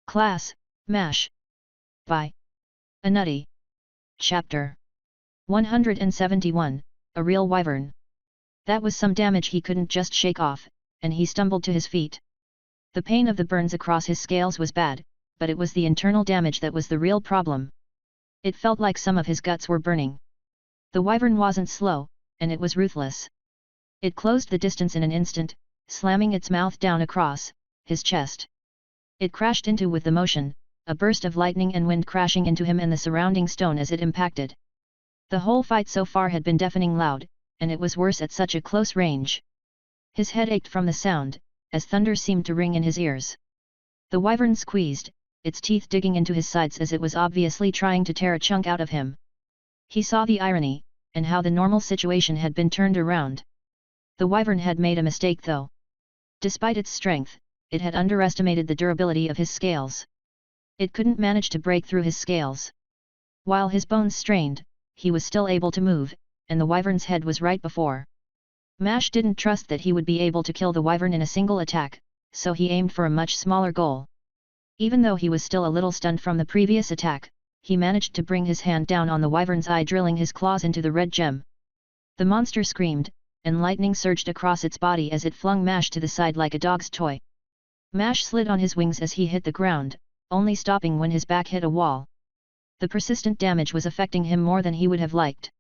Class, MASH. By a Nutty. Chapter 171, A Real Wyvern. That was some damage he couldn't just shake off, and he stumbled to his feet. The pain of the burns across his scales was bad, but it was the internal damage that was the real problem. It felt like some of his guts were burning. The wyvern wasn't slow, and it was ruthless. It closed the distance in an instant, slamming its mouth down across his chest. It crashed into with the motion, a burst of lightning and wind crashing into him and the surrounding stone as it impacted. The whole fight so far had been deafening loud, and it was worse at such a close range. His head ached from the sound, as thunder seemed to ring in his ears. The wyvern squeezed, its teeth digging into his sides as it was obviously trying to tear a chunk out of him. He saw the irony, and how the normal situation had been turned around. The wyvern had made a mistake though. Despite its strength, it had underestimated the durability of his scales. It couldn't manage to break through his scales. While his bones strained, he was still able to move, and the wyvern's head was right before. Mash didn't trust that he would be able to kill the wyvern in a single attack, so he aimed for a much smaller goal. Even though he was still a little stunned from the previous attack, he managed to bring his hand down on the wyvern's eye, drilling his claws into the red gem. The monster screamed, and lightning surged across its body as it flung Mash to the side like a dog's toy. Mash slid on his wings as he hit the ground, only stopping when his back hit a wall. The persistent damage was affecting him more than he would have liked.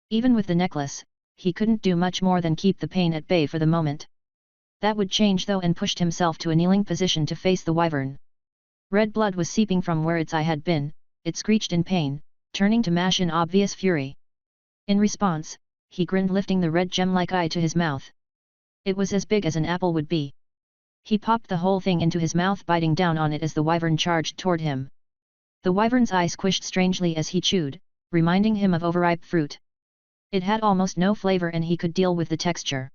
Even with the necklace, he couldn't do much more than keep the pain at bay for the moment. That would change though, and pushed himself to a kneeling position to face the wyvern. Red blood was seeping from where its eye had been. It screeched in pain, turning to Mash in obvious fury. In response, he grinned, lifting the red gem-like eye to his mouth. It was as big as an apple would be. He popped the whole thing into his mouth, biting down on it as the wyvern charged toward him. The wyvern's eye squished strangely as he chewed, reminding him of overripe fruit. It had almost no flavor and he could deal with the texture.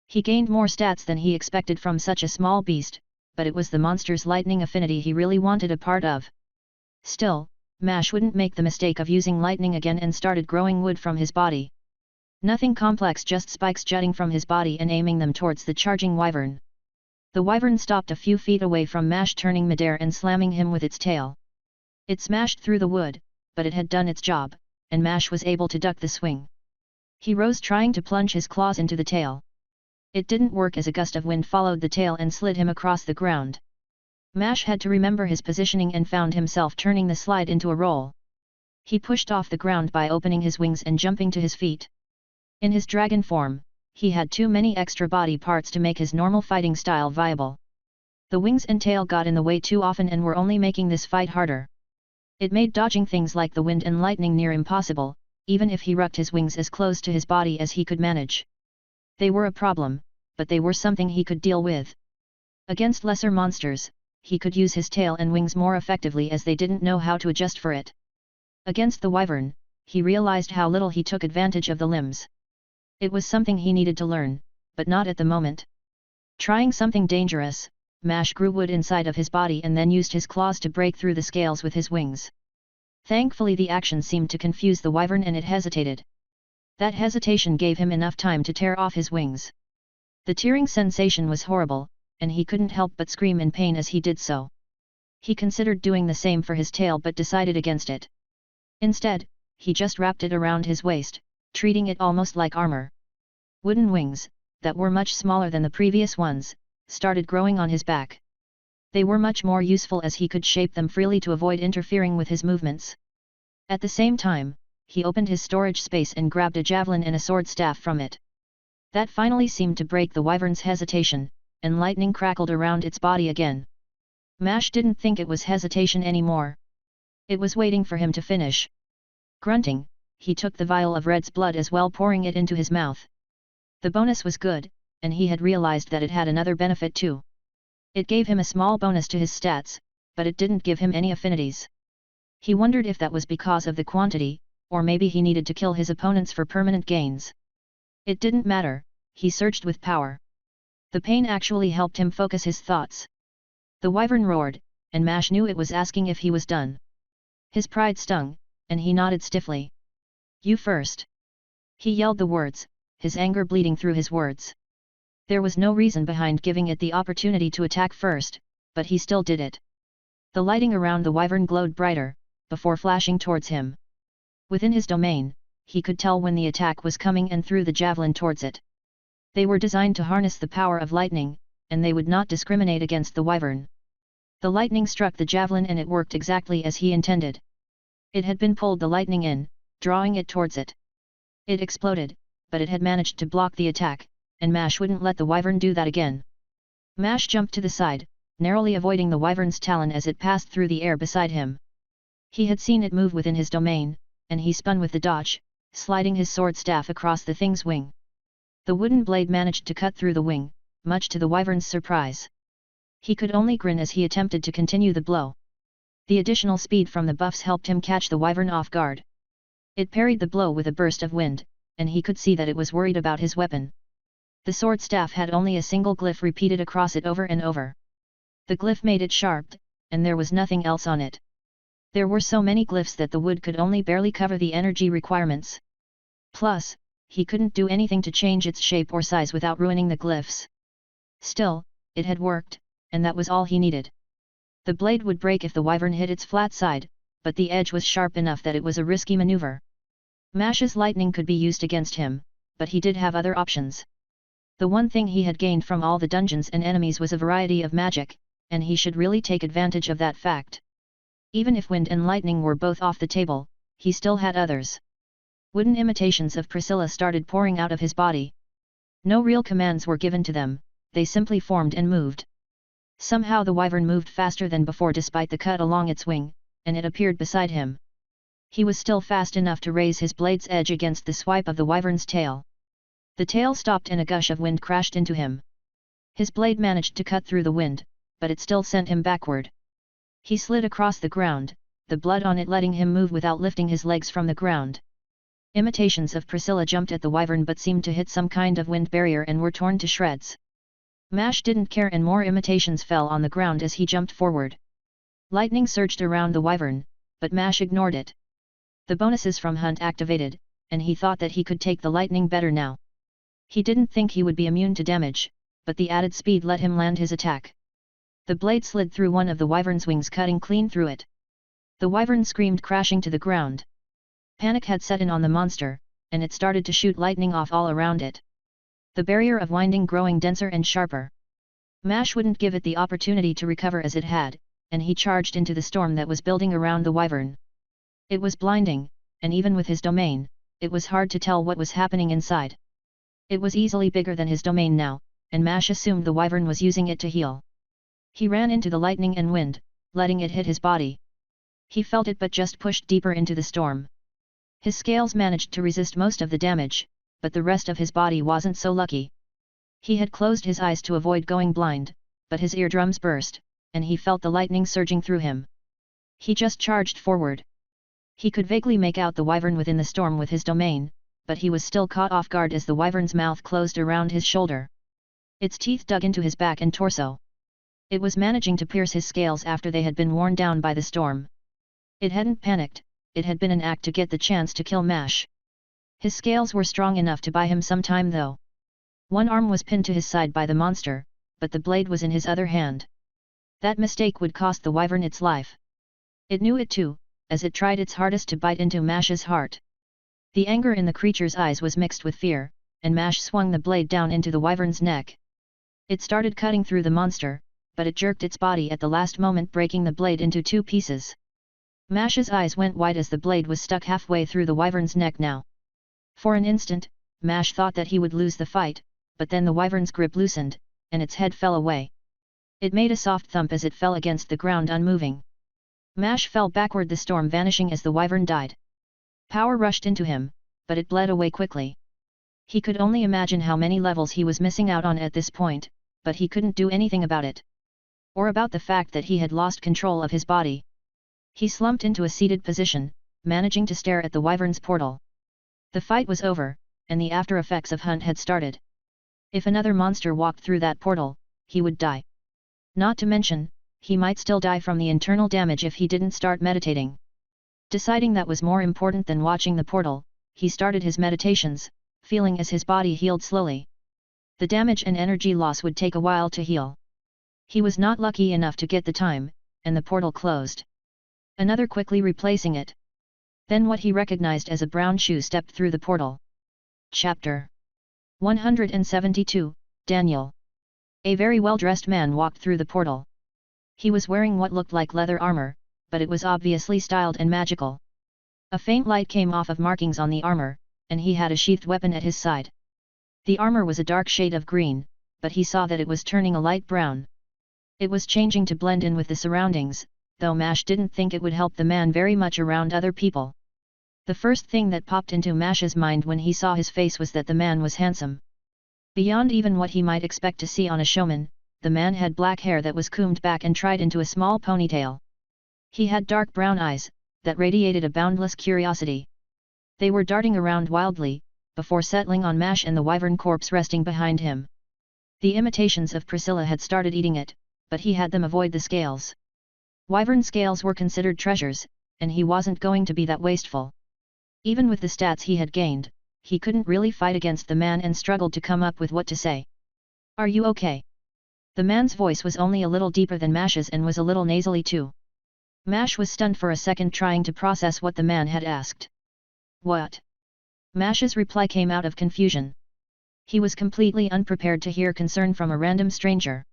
He gained more stats than he expected from such a small beast, but it was the monster's lightning affinity he really wanted a part of. Still, Mash wouldn't make the mistake of using lightning again and started growing wood from his body. Nothing complex, just spikes jutting from his body and aiming them towards the charging wyvern. The wyvern stopped a few feet away from Mash, turning midair and slamming him with its tail. It smashed through the wood, but it had done its job, and Mash was able to duck the swing. He rose, trying to plunge his claws into the tail. It didn't work as a gust of wind followed the tail and slid him across the ground. Mash had to remember his positioning and found himself turning the slide into a roll. He pushed off the ground by opening his wings and jumping to his feet. In his dragon form, he had too many extra body parts to make his normal fighting style viable. The wings and tail got in the way too often and were only making this fight harder. It made dodging things like the wind and lightning near impossible, even if he rucked his wings as close to his body as he could manage. They were a problem, but they were something he could deal with. Against lesser monsters, he could use his tail and wings more effectively as they didn't know how to adjust for it. Against the wyvern, he realized how little he took advantage of the limbs. It was something he needed to learn, but not at the moment. Trying something dangerous, Mash grew wood inside of his body and then used his claws to break through the scales with his wings. Thankfully the action seemed to confuse the wyvern and it hesitated. That hesitation gave him enough time to tear off his wings. The tearing sensation was horrible, and he couldn't help but scream in pain as he did so. He considered doing the same for his tail but decided against it. Instead, he just wrapped it around his waist, treating it almost like armor. Wooden wings, that were much smaller than the previous ones, started growing on his back. They were much more useful as he could shape them freely to avoid interfering with his movements. At the same time, he opened his storage space and grabbed a javelin and a sword staff from it. That finally seemed to break the wyvern's hesitation, and lightning crackled around its body again. Mash didn't think it was hesitation anymore. It was waiting for him to finish. Grunting, he took the vial of Red's blood as well, pouring it into his mouth. The bonus was good, and he had realized that it had another benefit too. It gave him a small bonus to his stats, but it didn't give him any affinities. He wondered if that was because of the quantity, or maybe he needed to kill his opponents for permanent gains. It didn't matter, he surged with power. The pain actually helped him focus his thoughts. The wyvern roared, and Mash knew it was asking if he was done. His pride stung, and he nodded stiffly. "You first." He yelled the words, his anger bleeding through his words. There was no reason behind giving it the opportunity to attack first, but he still did it. The lighting around the wyvern glowed brighter, before flashing towards him. Within his domain, he could tell when the attack was coming and threw the javelin towards it. They were designed to harness the power of lightning, and they would not discriminate against the wyvern. The lightning struck the javelin and it worked exactly as he intended. It had been pulled the lightning in, drawing it towards it. It exploded, but it had managed to block the attack, and Mash wouldn't let the wyvern do that again. Mash jumped to the side, narrowly avoiding the wyvern's talon as it passed through the air beside him. He had seen it move within his domain, and he spun with the dodge, sliding his sword staff across the thing's wing. The wooden blade managed to cut through the wing, much to the wyvern's surprise. He could only grin as he attempted to continue the blow. The additional speed from the buffs helped him catch the wyvern off guard. It parried the blow with a burst of wind, and he could see that it was worried about his weapon. The sword staff had only a single glyph repeated across it over and over. The glyph made it sharp, and there was nothing else on it. There were so many glyphs that the wood could only barely cover the energy requirements. Plus, he couldn't do anything to change its shape or size without ruining the glyphs. Still, it had worked, and that was all he needed. The blade would break if the wyvern hit its flat side, but the edge was sharp enough that it was a risky maneuver. Mash's lightning could be used against him, but he did have other options. The one thing he had gained from all the dungeons and enemies was a variety of magic, and he should really take advantage of that fact. Even if wind and lightning were both off the table, he still had others. Wooden imitations of Priscilla started pouring out of his body. No real commands were given to them, they simply formed and moved. Somehow the wyvern moved faster than before despite the cut along its wing, and it appeared beside him. He was still fast enough to raise his blade's edge against the swipe of the wyvern's tail. The tail stopped and a gush of wind crashed into him. His blade managed to cut through the wind, but it still sent him backward. He slid across the ground, the blood on it letting him move without lifting his legs from the ground. Imitations of Priscilla jumped at the wyvern but seemed to hit some kind of wind barrier and were torn to shreds. Mash didn't care and more imitations fell on the ground as he jumped forward. Lightning surged around the wyvern, but Mash ignored it. The bonuses from Hunt activated, and he thought that he could take the lightning better now. He didn't think he would be immune to damage, but the added speed let him land his attack. The blade slid through one of the wyvern's wings, cutting clean through it. The wyvern screamed, crashing to the ground. Panic had set in on the monster, and it started to shoot lightning off all around it. The barrier of winding growing denser and sharper. Mash wouldn't give it the opportunity to recover as it had, and he charged into the storm that was building around the wyvern. It was blinding, and even with his domain, it was hard to tell what was happening inside. It was easily bigger than his domain now, and Mash assumed the wyvern was using it to heal. He ran into the lightning and wind, letting it hit his body. He felt it but just pushed deeper into the storm. His scales managed to resist most of the damage, but the rest of his body wasn't so lucky. He had closed his eyes to avoid going blind, but his eardrums burst, and he felt the lightning surging through him. He just charged forward. He could vaguely make out the wyvern within the storm with his domain, but he was still caught off guard as the wyvern's mouth closed around his shoulder. Its teeth dug into his back and torso. It was managing to pierce his scales after they had been worn down by the storm. It hadn't panicked, it had been an act to get the chance to kill Mash. His scales were strong enough to buy him some time though. One arm was pinned to his side by the monster, but the blade was in his other hand. That mistake would cost the wyvern its life. It knew it too, as it tried its hardest to bite into Mash's heart. The anger in the creature's eyes was mixed with fear, and Mash swung the blade down into the wyvern's neck. It started cutting through the monster, but it jerked its body at the last moment, breaking the blade into two pieces. Mash's eyes went wide as the blade was stuck halfway through the wyvern's neck now. For an instant, Mash thought that he would lose the fight, but then the wyvern's grip loosened, and its head fell away. It made a soft thump as it fell against the ground unmoving. Mash fell backward, the storm vanishing as the wyvern died. Power rushed into him, but it bled away quickly. He could only imagine how many levels he was missing out on at this point, but he couldn't do anything about it. Or about the fact that he had lost control of his body. He slumped into a seated position, managing to stare at the wyvern's portal. The fight was over, and the after effects of Hunt had started. If another monster walked through that portal, he would die. Not to mention, he might still die from the internal damage if he didn't start meditating. Deciding that was more important than watching the portal, he started his meditations, feeling as his body healed slowly. The damage and energy loss would take a while to heal. He was not lucky enough to get the time, and the portal closed. Another quickly replacing it. Then what he recognized as a brown shoe stepped through the portal. Chapter 172, Daniel. A very well-dressed man walked through the portal. He was wearing what looked like leather armor, but it was obviously styled and magical. A faint light came off of markings on the armor, and he had a sheathed weapon at his side. The armor was a dark shade of green, but he saw that it was turning a light brown. It was changing to blend in with the surroundings, though Mash didn't think it would help the man very much around other people. The first thing that popped into Mash's mind when he saw his face was that the man was handsome. Beyond even what he might expect to see on a showman, the man had black hair that was combed back and tied into a small ponytail. He had dark brown eyes that radiated a boundless curiosity. They were darting around wildly, before settling on Mash and the Wyvern corpse resting behind him. The imitations of Priscilla had started eating it, but he had them avoid the scales. Wyvern scales were considered treasures, and he wasn't going to be that wasteful. Even with the stats he had gained, he couldn't really fight against the man and struggled to come up with what to say. "Are you okay?" The man's voice was only a little deeper than Mash's and was a little nasally too. Mash was stunned for a second trying to process what the man had asked. "What?" Mash's reply came out of confusion. He was completely unprepared to hear concern from a random stranger.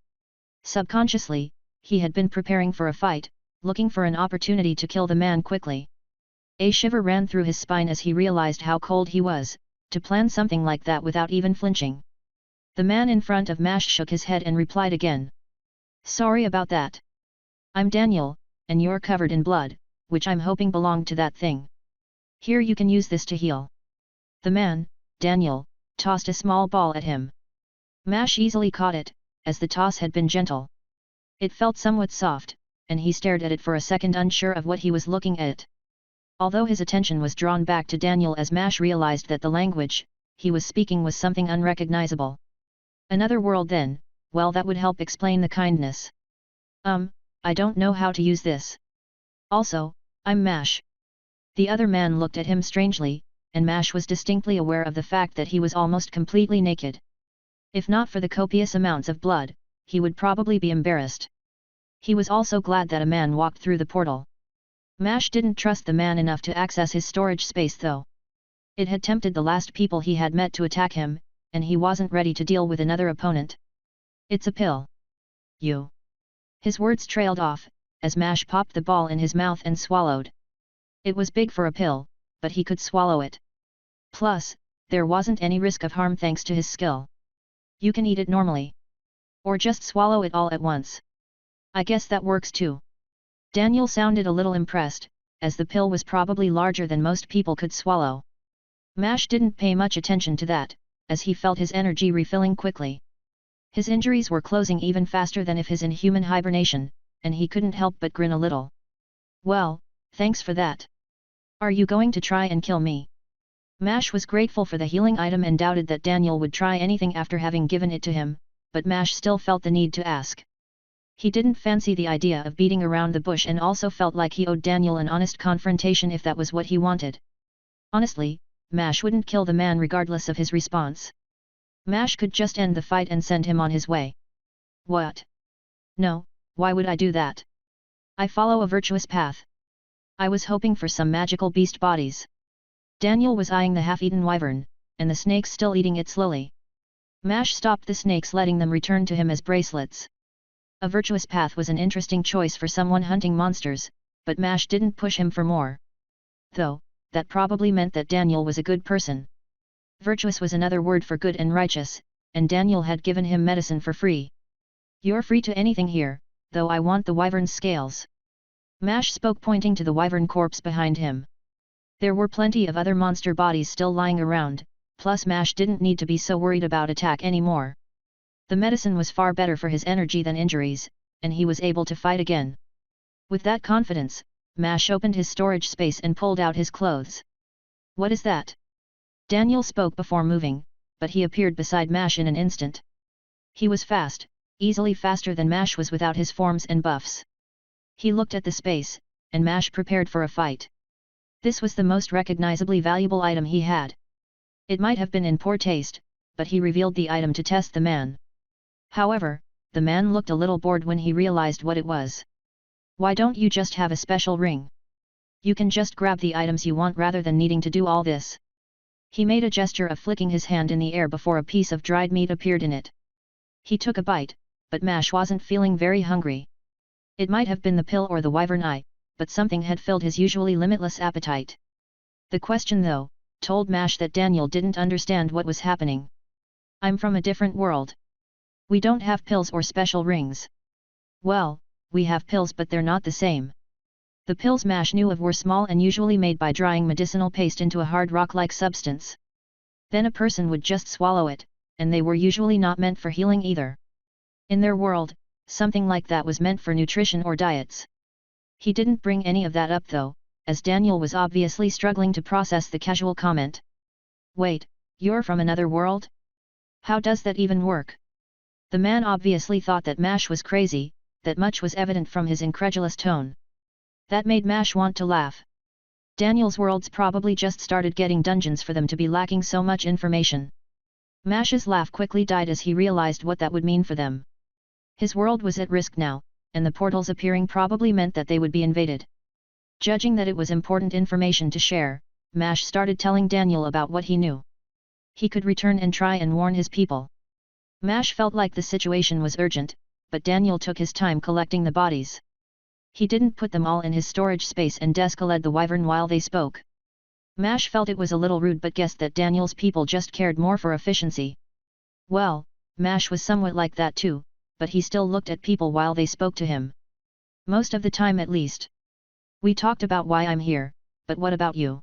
Subconsciously, he had been preparing for a fight, looking for an opportunity to kill the man quickly. A shiver ran through his spine as he realized how cold he was, to plan something like that without even flinching. The man in front of Mash shook his head and replied again. "Sorry about that. I'm Daniel, and you're covered in blood, which I'm hoping belonged to that thing. Here, you can use this to heal." The man, Daniel, tossed a small ball at him. Mash easily caught it, as the toss had been gentle. It felt somewhat soft, and he stared at it for a second unsure of what he was looking at. Although his attention was drawn back to Daniel as Mash realized that the language he was speaking was something unrecognizable. Another world then, well, that would help explain the kindness. I don't know how to use this. Also, I'm Mash." The other man looked at him strangely, and Mash was distinctly aware of the fact that he was almost completely naked. If not for the copious amounts of blood, he would probably be embarrassed. He was also glad that a man walked through the portal. Mash didn't trust the man enough to access his storage space though. It had tempted the last people he had met to attack him, and he wasn't ready to deal with another opponent. "It's a pill. You." His words trailed off, as Mash popped the ball in his mouth and swallowed. It was big for a pill, but he could swallow it. Plus, there wasn't any risk of harm thanks to his skill. "You can eat it normally. Or just swallow it all at once. I guess that works too." Daniel sounded a little impressed, as the pill was probably larger than most people could swallow. Mash didn't pay much attention to that, as he felt his energy refilling quickly. His injuries were closing even faster than if his inhuman hibernation, and he couldn't help but grin a little. "Well, thanks for that. Are you going to try and kill me?" Mash was grateful for the healing item and doubted that Daniel would try anything after having given it to him, but Mash still felt the need to ask. He didn't fancy the idea of beating around the bush and also felt like he owed Daniel an honest confrontation if that was what he wanted. Honestly, Mash wouldn't kill the man regardless of his response. Mash could just end the fight and send him on his way. "What? No, why would I do that? I follow a virtuous path. I was hoping for some magical beast bodies." Daniel was eyeing the half-eaten wyvern, and the snakes still eating it slowly. Mash stopped the snakes, letting them return to him as bracelets. A virtuous path was an interesting choice for someone hunting monsters, but Mash didn't push him for more. Though, that probably meant that Daniel was a good person. Virtuous was another word for good and righteous, and Daniel had given him medicine for free. "You're free to anything here, though I want the wyvern's scales." Mash spoke, pointing to the wyvern corpse behind him. There were plenty of other monster bodies still lying around, plus Mash didn't need to be so worried about attack anymore. The medicine was far better for his energy than injuries, and he was able to fight again. With that confidence, Mash opened his storage space and pulled out his clothes. "What is that?" Daniel spoke before moving, but he appeared beside Mash in an instant. He was fast, easily faster than Mash was without his forms and buffs. He looked at the space, and Mash prepared for a fight. This was the most recognizably valuable item he had. It might have been in poor taste, but he revealed the item to test the man. However, the man looked a little bored when he realized what it was. Why don't you just have a special ring? You can just grab the items you want rather than needing to do all this. He made a gesture of flicking his hand in the air before a piece of dried meat appeared in it. He took a bite, but Mash wasn't feeling very hungry. It might have been the pill or the wyvern eye, but something had filled his usually limitless appetite. The question though, told Mash that Daniel didn't understand what was happening. I'm from a different world. We don't have pills or special rings. Well, we have pills but they're not the same. The pills Mash knew of were small and usually made by drying medicinal paste into a hard rock-like substance. Then a person would just swallow it, and they were usually not meant for healing either. In their world, something like that was meant for nutrition or diets. He didn't bring any of that up though, as Daniel was obviously struggling to process the casual comment. Wait, you're from another world? How does that even work? The man obviously thought that Mash was crazy, that much was evident from his incredulous tone. That made Mash want to laugh. Daniel's worlds probably just started getting dungeons for them to be lacking so much information. Mash's laugh quickly died as he realized what that would mean for them. His world was at risk now, and the portals appearing probably meant that they would be invaded. Judging that it was important information to share, Mash started telling Daniel about what he knew. He could return and try and warn his people. Mash felt like the situation was urgent, but Daniel took his time collecting the bodies. He didn't put them all in his storage space and descaled the wyvern while they spoke. Mash felt it was a little rude but guessed that Daniel's people just cared more for efficiency. Well, Mash was somewhat like that too, but he still looked at people while they spoke to him. Most of the time at least. We talked about why I'm here, but what about you?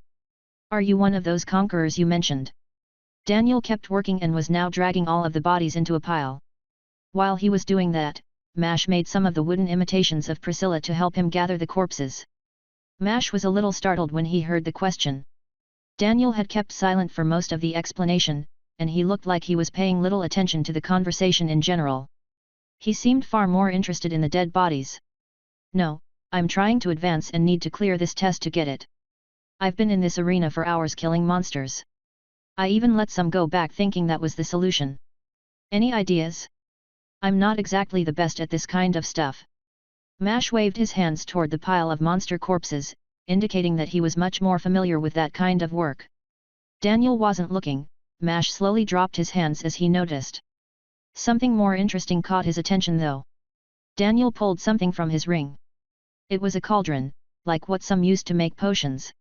Are you one of those conquerors you mentioned? Daniel kept working and was now dragging all of the bodies into a pile. While he was doing that, Mash made some of the wooden imitations of Priscilla to help him gather the corpses. Mash was a little startled when he heard the question. Daniel had kept silent for most of the explanation, and he looked like he was paying little attention to the conversation in general. He seemed far more interested in the dead bodies. No, I'm trying to advance and need to clear this test to get it. I've been in this arena for hours killing monsters. I even let some go back thinking that was the solution. Any ideas? I'm not exactly the best at this kind of stuff. Mash waved his hands toward the pile of monster corpses, indicating that he was much more familiar with that kind of work. Daniel wasn't looking. Mash slowly dropped his hands as he noticed. Something more interesting caught his attention though. Daniel pulled something from his ring. It was a cauldron, like what some used to make potions.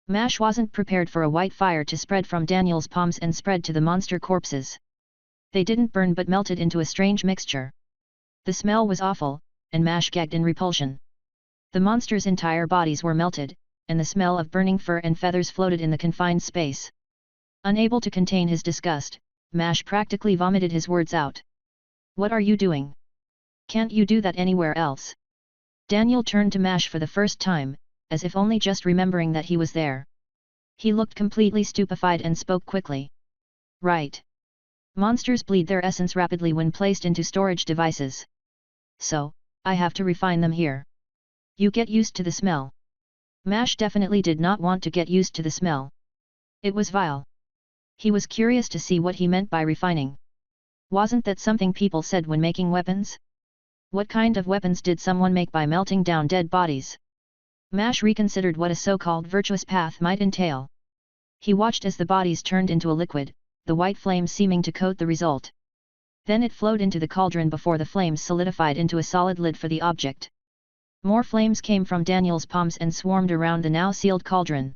Mash wasn't prepared for a white fire to spread from Daniel's palms and spread to the monster corpses. They didn't burn but melted into a strange mixture. The smell was awful, and Mash gagged in repulsion. The monsters' entire bodies were melted, and the smell of burning fur and feathers floated in the confined space. Unable to contain his disgust, Mash practically vomited his words out. What are you doing? Can't you do that anywhere else? Daniel turned to Mash for the first time, as if only just remembering that he was there. He looked completely stupefied and spoke quickly. Right. Monsters bleed their essence rapidly when placed into storage devices. So, I have to refine them here. You get used to the smell. Mash definitely did not want to get used to the smell. It was vile. He was curious to see what he meant by refining. Wasn't that something people said when making weapons? What kind of weapons did someone make by melting down dead bodies? Mash reconsidered what a so-called virtuous path might entail. He watched as the bodies turned into a liquid, the white flame seeming to coat the result. Then it flowed into the cauldron before the flames solidified into a solid lid for the object. More flames came from Daniel's palms and swarmed around the now sealed cauldron.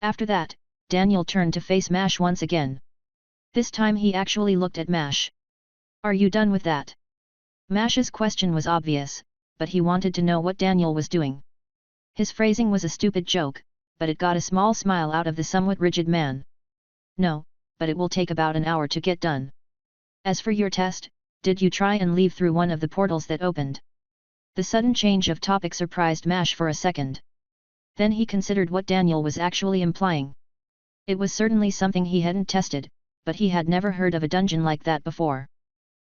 After that, Daniel turned to face Mash once again. This time he actually looked at Mash. Are you done with that? Mash's question was obvious, but he wanted to know what Daniel was doing. His phrasing was a stupid joke, but it got a small smile out of the somewhat rigid man. No, but it will take about an hour to get done. As for your test, did you try and leave through one of the portals that opened? The sudden change of topic surprised Mash for a second. Then he considered what Daniel was actually implying. It was certainly something he hadn't tested, but he had never heard of a dungeon like that before.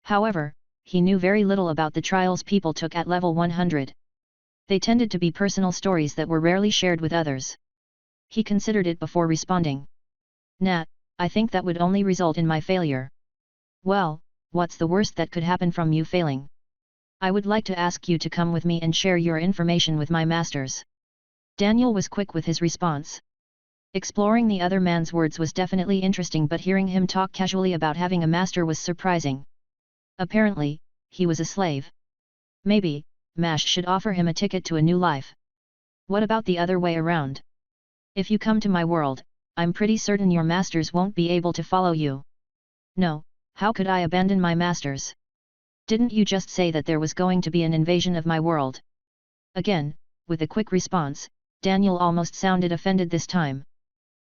However, he knew very little about the trials people took at level 100. They tended to be personal stories that were rarely shared with others. He considered it before responding. Nah, I think that would only result in my failure. Well, what's the worst that could happen from you failing? I would like to ask you to come with me and share your information with my masters. Daniel was quick with his response. Exploring the other man's words was definitely interesting, but hearing him talk casually about having a master was surprising. Apparently, he was a slave. Maybe, Mash should offer him a ticket to a new life. What about the other way around? If you come to my world, I'm pretty certain your masters won't be able to follow you. No, how could I abandon my masters? Didn't you just say that there was going to be an invasion of my world? Again, with a quick response, Daniel almost sounded offended this time.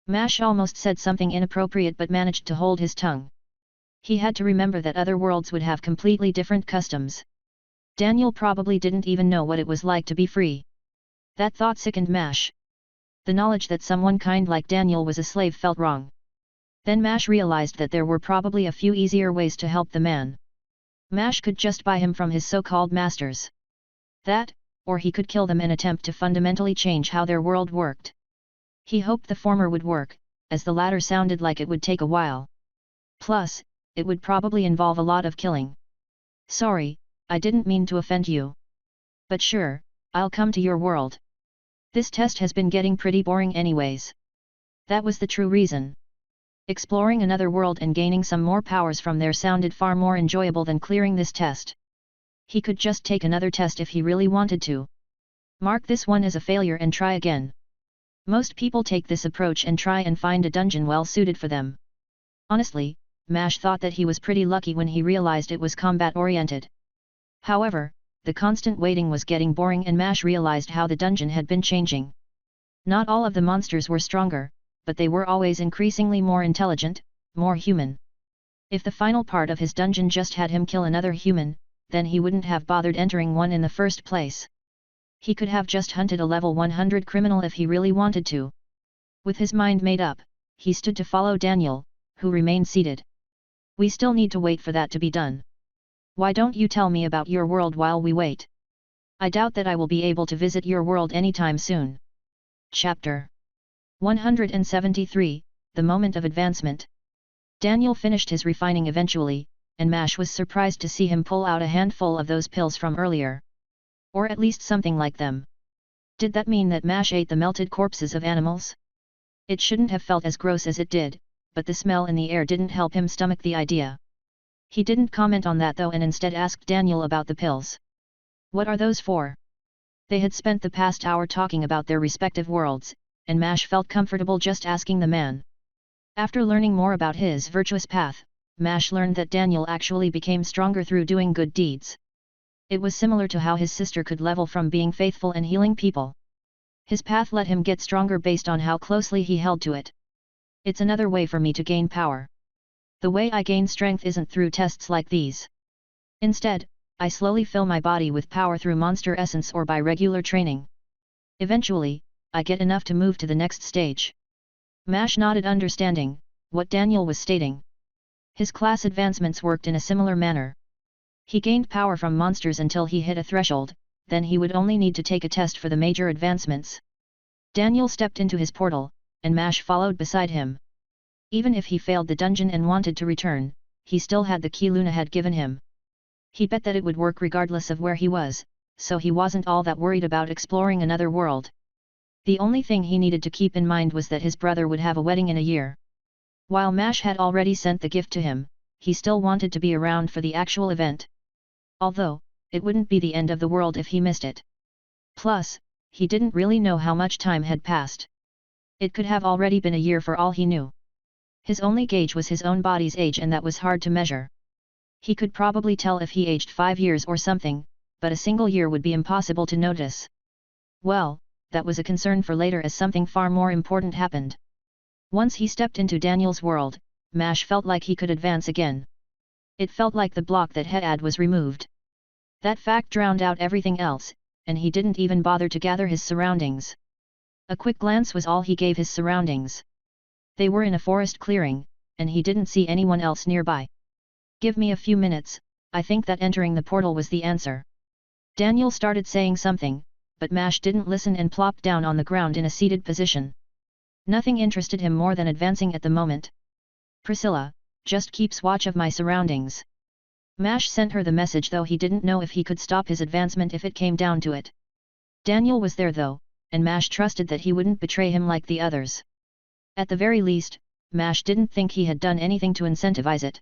Mash almost said something inappropriate but managed to hold his tongue. He had to remember that other worlds would have completely different customs. Daniel probably didn't even know what it was like to be free. That thought sickened Mash. The knowledge that someone kind like Daniel was a slave felt wrong. Then Mash realized that there were probably a few easier ways to help the man. Mash could just buy him from his so-called masters. That, or he could kill them and attempt to fundamentally change how their world worked. He hoped the former would work, as the latter sounded like it would take a while. Plus, it would probably involve a lot of killing. Sorry, I didn't mean to offend you. But sure, I'll come to your world. This test has been getting pretty boring anyways. That was the true reason. Exploring another world and gaining some more powers from there sounded far more enjoyable than clearing this test. He could just take another test if he really wanted to. Mark this one as a failure and try again. Most people take this approach and try and find a dungeon well suited for them. Honestly, Mash thought that he was pretty lucky when he realized it was combat-oriented. However, the constant waiting was getting boring and Mash realized how the dungeon had been changing. Not all of the monsters were stronger, but they were always increasingly more intelligent, more human. If the final part of his dungeon just had him kill another human, then he wouldn't have bothered entering one in the first place. He could have just hunted a level 100 criminal if he really wanted to. With his mind made up, he stood to follow Daniel, who remained seated. We still need to wait for that to be done. Why don't you tell me about your world while we wait? I doubt that I will be able to visit your world anytime soon. Chapter 173, The Moment of Advancement. Daniel finished his refining eventually, and Mash was surprised to see him pull out a handful of those pills from earlier. Or at least something like them. Did that mean that Mash ate the melted corpses of animals? It shouldn't have felt as gross as it did, but the smell in the air didn't help him stomach the idea. He didn't comment on that though and instead asked Daniel about the pills. What are those for? They had spent the past hour talking about their respective worlds, and Mash felt comfortable just asking the man. After learning more about his virtuous path, Mash learned that Daniel actually became stronger through doing good deeds. It was similar to how his sister could level from being faithful and healing people. His path let him get stronger based on how closely he held to it. It's another way for me to gain power. The way I gain strength isn't through tests like these. Instead, I slowly fill my body with power through monster essence or by regular training. Eventually, I get enough to move to the next stage. Mash nodded understanding what Daniel was stating. His class advancements worked in a similar manner. He gained power from monsters until he hit a threshold, then he would only need to take a test for the major advancements. Daniel stepped into his portal, and Mash followed beside him. Even if he failed the dungeon and wanted to return, he still had the key Luna had given him. He bet that it would work regardless of where he was, so he wasn't all that worried about exploring another world. The only thing he needed to keep in mind was that his brother would have a wedding in a year. While Mash had already sent the gift to him, he still wanted to be around for the actual event. Although, it wouldn't be the end of the world if he missed it. Plus, he didn't really know how much time had passed. It could have already been a year for all he knew. His only gauge was his own body's age and that was hard to measure. He could probably tell if he aged 5 years or something, but a single year would be impossible to notice. Well, that was a concern for later as something far more important happened. Once he stepped into Daniel's world, Mash felt like he could advance again. It felt like the block that had was removed. That fact drowned out everything else, and he didn't even bother to gather his surroundings. A quick glance was all he gave his surroundings. They were in a forest clearing, and he didn't see anyone else nearby. Give me a few minutes, I think that entering the portal was the answer. Daniel started saying something, but Mash didn't listen and plopped down on the ground in a seated position. Nothing interested him more than advancing at the moment. Priscilla, just keeps watch of my surroundings. Mash sent her the message, though he didn't know if he could stop his advancement if it came down to it. Daniel was there though, and Mash trusted that he wouldn't betray him like the others. At the very least, Mash didn't think he had done anything to incentivize it.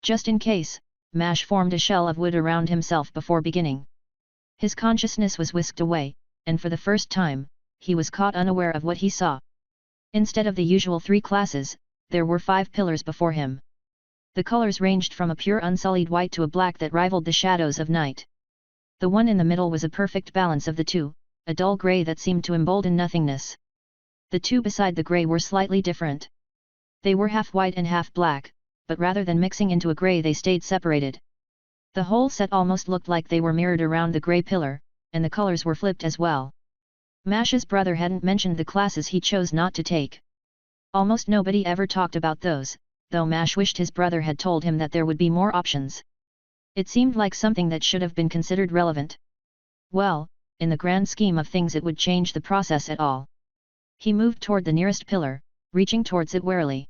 Just in case, Mash formed a shell of wood around himself before beginning. His consciousness was whisked away, and for the first time, he was caught unaware of what he saw. Instead of the usual 3 classes, there were 5 pillars before him. The colors ranged from a pure unsullied white to a black that rivaled the shadows of night. The one in the middle was a perfect balance of the two, a dull grey that seemed to embolden nothingness. The 2 beside the grey were slightly different. They were half white and half black, but rather than mixing into a grey they stayed separated. The whole set almost looked like they were mirrored around the grey pillar, and the colors were flipped as well. Mash's brother hadn't mentioned the classes he chose not to take. Almost nobody ever talked about those, though Mash wished his brother had told him that there would be more options. It seemed like something that should have been considered relevant. Well, in the grand scheme of things it would change the process at all. He moved toward the nearest pillar, reaching towards it warily.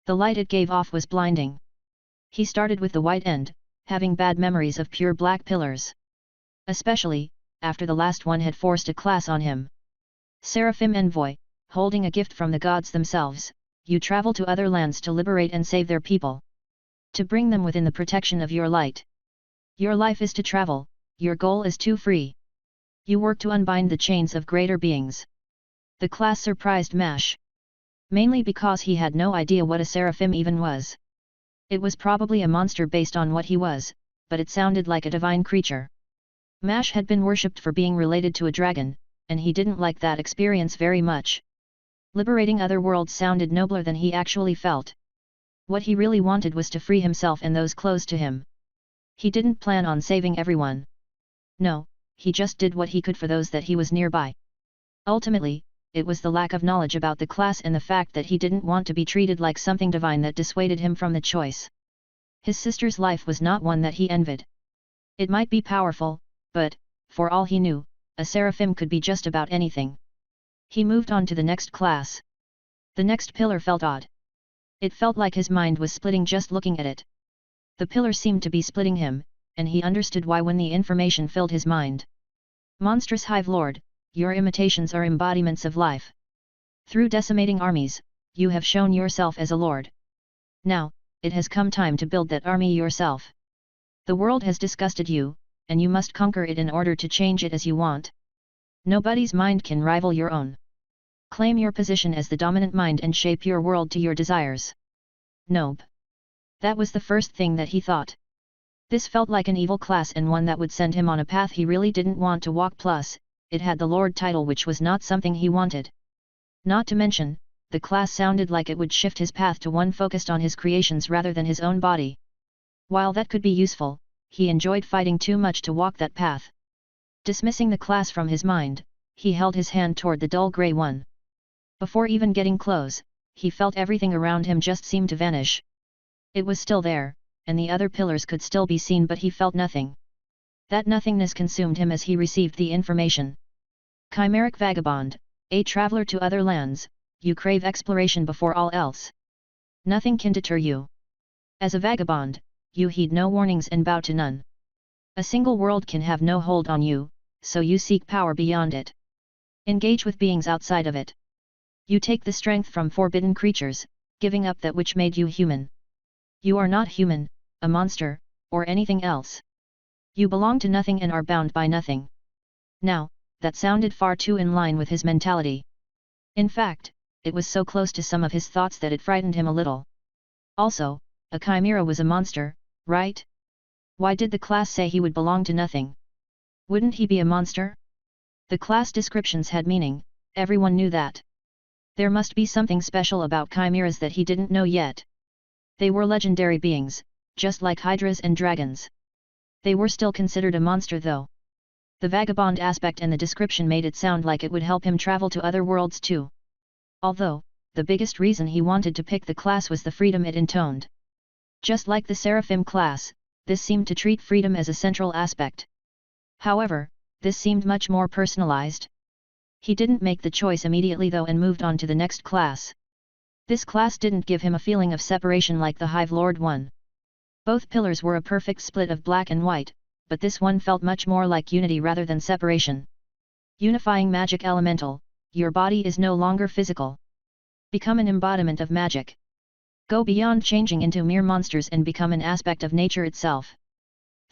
The light it gave off was blinding. He started with the white end, having bad memories of pure black pillars. Especially, after the last one had forced a class on him. Seraphim Envoy, holding a gift from the gods themselves, you travel to other lands to liberate and save their people. To bring them within the protection of your light. Your life is to travel, your goal is to free. You work to unbind the chains of greater beings. The class surprised Mash. Mainly because he had no idea what a seraphim even was. It was probably a monster based on what he was, but it sounded like a divine creature. Mash had been worshipped for being related to a dragon, and he didn't like that experience very much. Liberating other worlds sounded nobler than he actually felt. What he really wanted was to free himself and those close to him. He didn't plan on saving everyone. No, he just did what he could for those that he was nearby. Ultimately, it was the lack of knowledge about the class and the fact that he didn't want to be treated like something divine that dissuaded him from the choice. His sister's life was not one that he envied. It might be powerful, but, for all he knew, a seraphim could be just about anything. He moved on to the next class. The next pillar felt odd. It felt like his mind was splitting just looking at it. The pillar seemed to be splitting him, and he understood why when the information filled his mind. Monstrous Hive Lord, your imitations are embodiments of life. Through decimating armies, you have shown yourself as a lord. Now, it has come time to build that army yourself. The world has disgusted you, and you must conquer it in order to change it as you want. Nobody's mind can rival your own. Claim your position as the dominant mind and shape your world to your desires. Nope. That was the first thing that he thought. This felt like an evil class and one that would send him on a path he really didn't want to walk, plus, it had the Lord title, which was not something he wanted. Not to mention, the class sounded like it would shift his path to one focused on his creations rather than his own body. While that could be useful, he enjoyed fighting too much to walk that path. Dismissing the class from his mind, he held his hand toward the dull grey one. Before even getting close, he felt everything around him just seem to vanish. It was still there, and the other pillars could still be seen, but he felt nothing. That nothingness consumed him as he received the information. Chimeric Vagabond, a traveler to other lands, you crave exploration before all else. Nothing can deter you. As a vagabond, you heed no warnings and bow to none. A single world can have no hold on you, so you seek power beyond it. Engage with beings outside of it. You take the strength from forbidden creatures, giving up that which made you human. You are not human, a monster, or anything else. You belong to nothing and are bound by nothing. Now, that sounded far too in line with his mentality. In fact, it was so close to some of his thoughts that it frightened him a little. Also, a chimera was a monster, right? Why did the class say he would belong to nothing? Wouldn't he be a monster? The class descriptions had meaning, everyone knew that. There must be something special about chimeras that he didn't know yet. They were legendary beings, just like hydras and dragons. They were still considered a monster though. The vagabond aspect and the description made it sound like it would help him travel to other worlds too. Although, the biggest reason he wanted to pick the class was the freedom it intoned. Just like the Seraphim class, this seemed to treat freedom as a central aspect. However, this seemed much more personalized. He didn't make the choice immediately though and moved on to the next class. This class didn't give him a feeling of separation like the Hive Lord one. Both pillars were a perfect split of black and white, but this one felt much more like unity rather than separation. Unifying magic elemental, your body is no longer physical. Become an embodiment of magic. Go beyond changing into mere monsters and become an aspect of nature itself.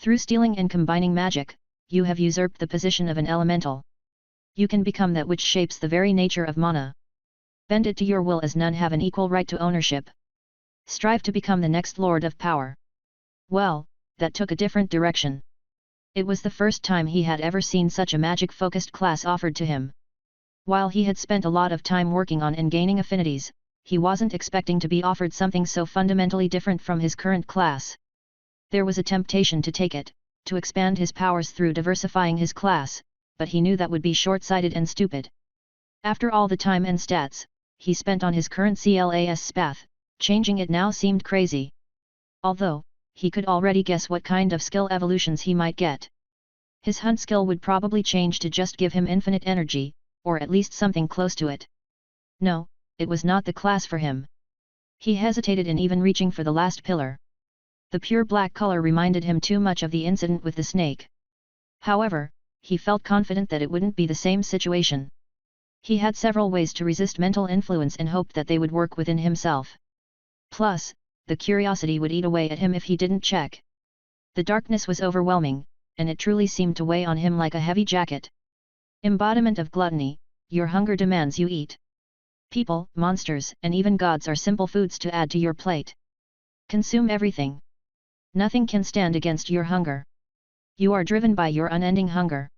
Through stealing and combining magic, you have usurped the position of an elemental. You can become that which shapes the very nature of mana. Bend it to your will as none have an equal right to ownership. Strive to become the next Lord of Power. Well, that took a different direction. It was the first time he had ever seen such a magic-focused class offered to him. While he had spent a lot of time working on and gaining affinities, he wasn't expecting to be offered something so fundamentally different from his current class. There was a temptation to take it, to expand his powers through diversifying his class, but he knew that would be short-sighted and stupid. After all the time and stats he spent on his current class path, changing it now seemed crazy. Although, he could already guess what kind of skill evolutions he might get. His hunt skill would probably change to just give him infinite energy, or at least something close to it. No, it was not the class for him. He hesitated in even reaching for the last pillar. The pure black color reminded him too much of the incident with the snake. However, he felt confident that it wouldn't be the same situation. He had several ways to resist mental influence and hoped that they would work within himself. Plus, the curiosity would eat away at him if he didn't check. The darkness was overwhelming, and it truly seemed to weigh on him like a heavy jacket. Embodiment of gluttony, your hunger demands you eat. People, monsters, and even gods are simple foods to add to your plate. Consume everything. Nothing can stand against your hunger. You are driven by your unending hunger.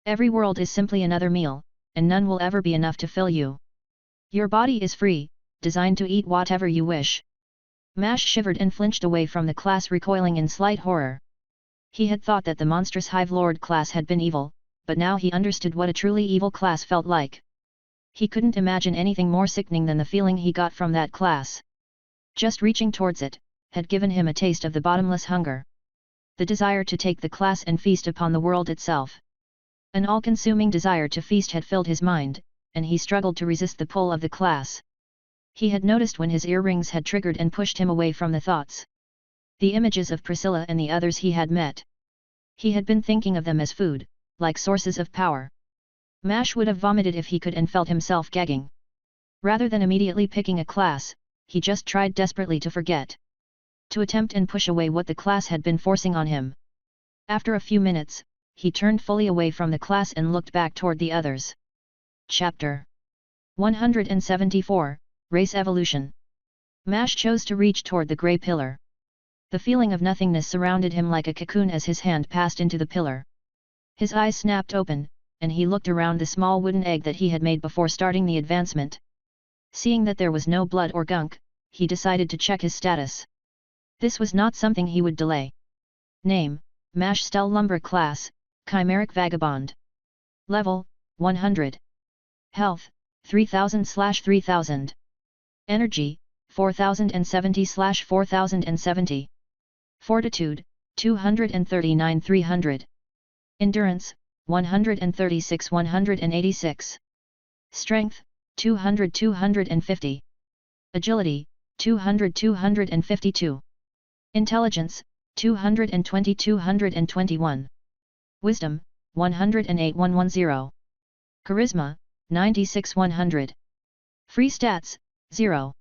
Every world is simply another meal, and none will ever be enough to fill you. Your body is free, designed to eat whatever you wish. Mash shivered and flinched away from the class, recoiling in slight horror. He had thought that the monstrous Hive Lord class had been evil, but now he understood what a truly evil class felt like. He couldn't imagine anything more sickening than the feeling he got from that class. Just reaching towards it had given him a taste of the bottomless hunger. The desire to take the class and feast upon the world itself. An all-consuming desire to feast had filled his mind, and he struggled to resist the pull of the class. He had noticed when his earrings had triggered and pushed him away from the thoughts. The images of Priscilla and the others he had met. He had been thinking of them as food, like sources of power. Mash would have vomited if he could and felt himself gagging. Rather than immediately picking a class, he just tried desperately to forget. To attempt and push away what the class had been forcing on him. After a few minutes, he turned fully away from the class and looked back toward the others. Chapter 174, Race Evolution. Mash chose to reach toward the grey pillar. The feeling of nothingness surrounded him like a cocoon as his hand passed into the pillar. His eyes snapped open, and he looked around the small wooden egg that he had made before starting the advancement. Seeing that there was no blood or gunk, he decided to check his status. This was not something he would delay. Name, Mash Stel Lumber Class, Chimeric Vagabond. Level, 100. Health, 3000/3000. Energy, 4070/4070. Fortitude, 239/300. Endurance, 136/186. Strength, 200/250. Agility, 200/252. Intelligence, 220/221. Wisdom, 108/110. Charisma, 96/100. Free stats, 0.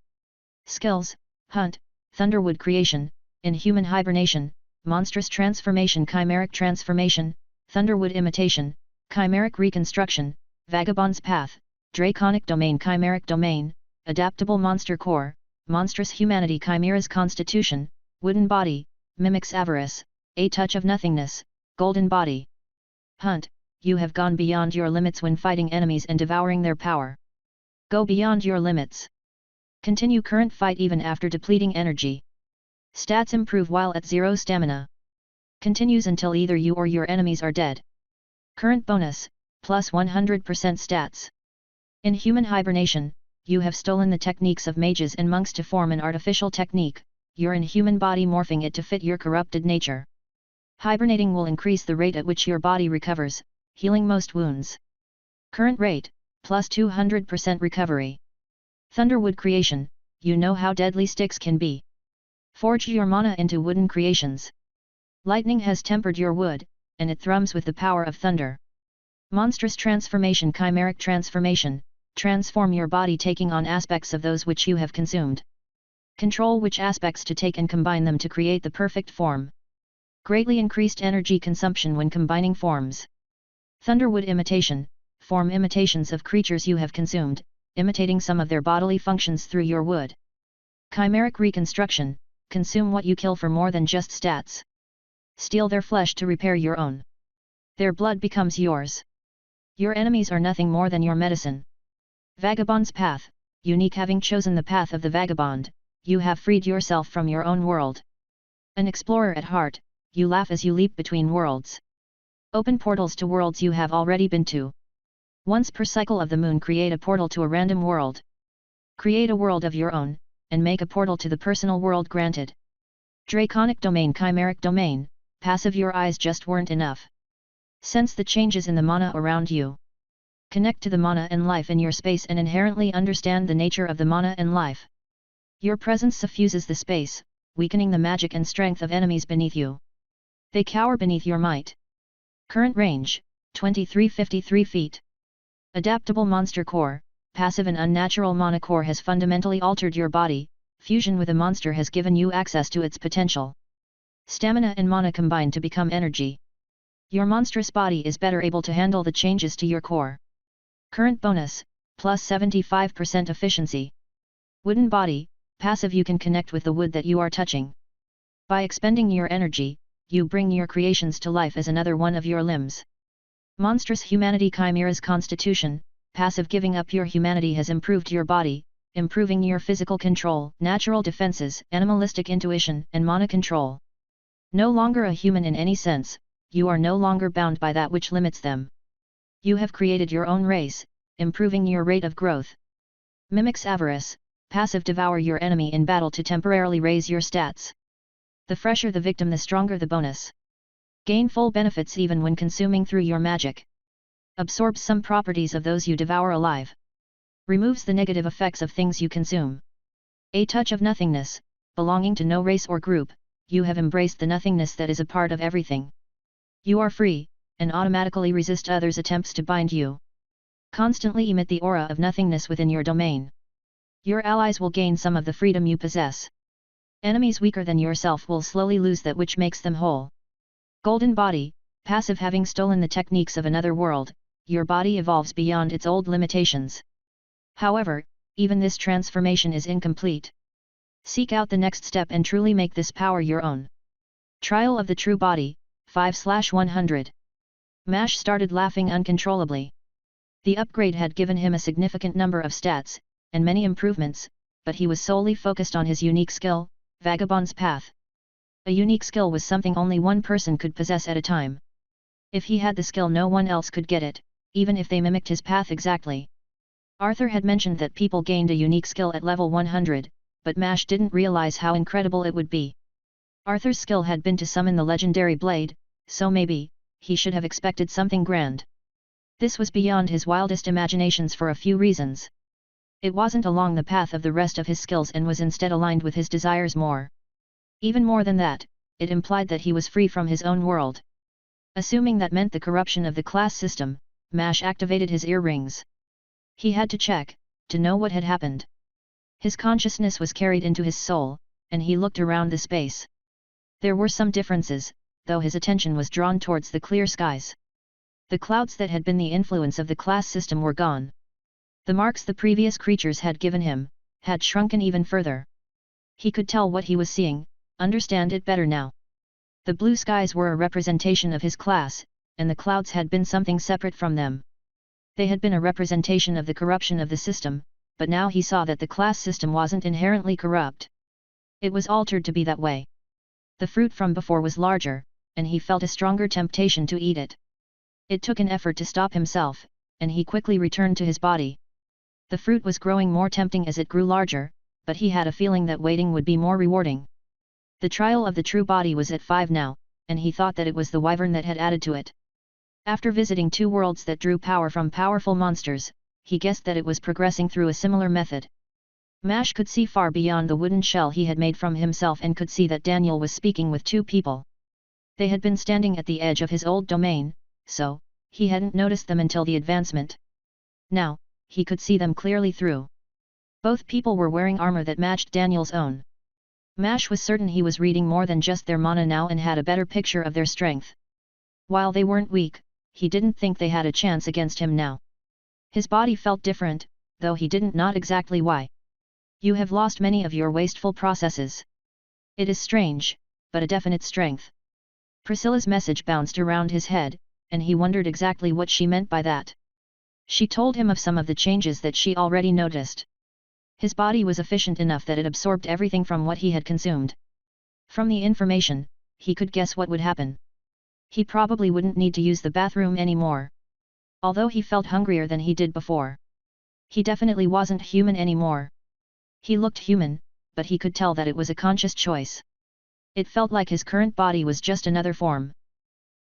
Skills, Hunt, Thunderwood Creation, Inhuman Hibernation, Monstrous Transformation, Chimeric Transformation, Thunderwood Imitation, Chimeric Reconstruction, Vagabond's Path, Draconic Domain, Chimeric Domain, Adaptable Monster Core, Monstrous Humanity, Chimera's Constitution, Wooden Body, Mimic's Avarice, A Touch of Nothingness, Golden Body. Hunt, you have gone beyond your limits when fighting enemies and devouring their power. Go beyond your limits. Continue current fight even after depleting energy. Stats improve while at 0 stamina. Continues until either you or your enemies are dead. Current bonus, plus 100% stats. In Human Hibernation, you have stolen the techniques of mages and monks to form an artificial technique, your inhuman body morphing it to fit your corrupted nature. Hibernating will increase the rate at which your body recovers, healing most wounds. Current rate, plus 200% recovery. Thunderwood Creation, you know how deadly sticks can be. Forge your mana into wooden creations. Lightning has tempered your wood, and it thrums with the power of thunder. Monstrous transformation, chimeric transformation, transform your body taking on aspects of those which you have consumed. Control which aspects to take and combine them to create the perfect form. Greatly increased energy consumption when combining forms. Thunderwood imitation, form imitations of creatures you have consumed, imitating some of their bodily functions through your wood. Chimeric reconstruction, consume what you kill for more than just stats. Steal their flesh to repair your own. Their blood becomes yours. Your enemies are nothing more than your medicine. Vagabond's path, unique. Having chosen the path of the vagabond, you have freed yourself from your own world. An explorer at heart, you laugh as you leap between worlds. Open portals to worlds you have already been to. Once per cycle of the moon, create a portal to a random world. Create a world of your own, and make a portal to the personal world granted. Draconic domain, chimeric domain, passive. Your eyes just weren't enough. Sense the changes in the mana around you. Connect to the mana and life in your space and inherently understand the nature of the mana and life. Your presence suffuses the space, weakening the magic and strength of enemies beneath you. They cower beneath your might. Current range, 2353 feet. Adaptable monster core, passive and unnatural mana core has fundamentally altered your body, fusion with a monster has given you access to its potential. Stamina and mana combine to become energy. Your monstrous body is better able to handle the changes to your core. Current bonus, plus 75% efficiency. Wooden body, passive. You can connect with the wood that you are touching. By expending your energy, you bring your creations to life as another one of your limbs. Monstrous humanity, chimera's constitution, passive. Giving up your humanity has improved your body, improving your physical control, natural defenses, animalistic intuition, and mana control. No longer a human in any sense, you are no longer bound by that which limits them. You have created your own race, improving your rate of growth. Mimic's avarice, passive. Devour your enemy in battle to temporarily raise your stats. The fresher the victim, the stronger the bonus. Gain full benefits even when consuming through your magic. Absorbs some properties of those you devour alive. Removes the negative effects of things you consume. A touch of nothingness, belonging to no race or group, you have embraced the nothingness that is a part of everything. You are free, and automatically resist others' attempts to bind you. Constantly emit the aura of nothingness within your domain. Your allies will gain some of the freedom you possess. Enemies weaker than yourself will slowly lose that which makes them whole. Golden body, passive. Having stolen the techniques of another world, your body evolves beyond its old limitations. However, even this transformation is incomplete. Seek out the next step and truly make this power your own. Trial of the True Body, 5/100. Mash started laughing uncontrollably. The upgrade had given him a significant number of stats, and many improvements, but he was solely focused on his unique skill, Vagabond's Path. A unique skill was something only one person could possess at a time. If he had the skill, no one else could get it, even if they mimicked his path exactly. Arthur had mentioned that people gained a unique skill at level 100, but Mash didn't realize how incredible it would be. Arthur's skill had been to summon the legendary blade, so maybe, he should have expected something grand. This was beyond his wildest imaginations for a few reasons. It wasn't along the path of the rest of his skills and was instead aligned with his desires more. Even more than that, it implied that he was free from his own world. Assuming that meant the corruption of the class system, Mash activated his earrings. He had to check, to know what had happened. His consciousness was carried into his soul, and he looked around the space. There were some differences, though his attention was drawn towards the clear skies. The clouds that had been the influence of the class system were gone. The marks the previous creatures had given him, had shrunken even further. He could tell what he was seeing, understand it better now. The blue skies were a representation of his class, and the clouds had been something separate from them. They had been a representation of the corruption of the system, but now he saw that the class system wasn't inherently corrupt. It was altered to be that way. The fruit from before was larger, and he felt a stronger temptation to eat it. It took an effort to stop himself, and he quickly returned to his body. The fruit was growing more tempting as it grew larger, but he had a feeling that waiting would be more rewarding. The trial of the True Body was at 5 now, and he thought that it was the Wyvern that had added to it. After visiting 2 worlds that drew power from powerful monsters, he guessed that it was progressing through a similar method. Mash could see far beyond the wooden shell he had made from himself and could see that Daniel was speaking with two people. They had been standing at the edge of his old domain, so, he hadn't noticed them until the advancement. Now, he could see them clearly through. Both people were wearing armor that matched Daniel's own. Mash was certain he was reading more than just their mana now and had a better picture of their strength. While they weren't weak, he didn't think they had a chance against him now. His body felt different, though he didn't know exactly why. You have lost many of your wasteful processes. It is strange, but a definite strength. Priscilla's message bounced around his head, and he wondered exactly what she meant by that. She told him of some of the changes that she already noticed. His body was efficient enough that it absorbed everything from what he had consumed. From the information, he could guess what would happen. He probably wouldn't need to use the bathroom anymore. Although he felt hungrier than he did before. He definitely wasn't human anymore. He looked human, but he could tell that it was a conscious choice. It felt like his current body was just another form.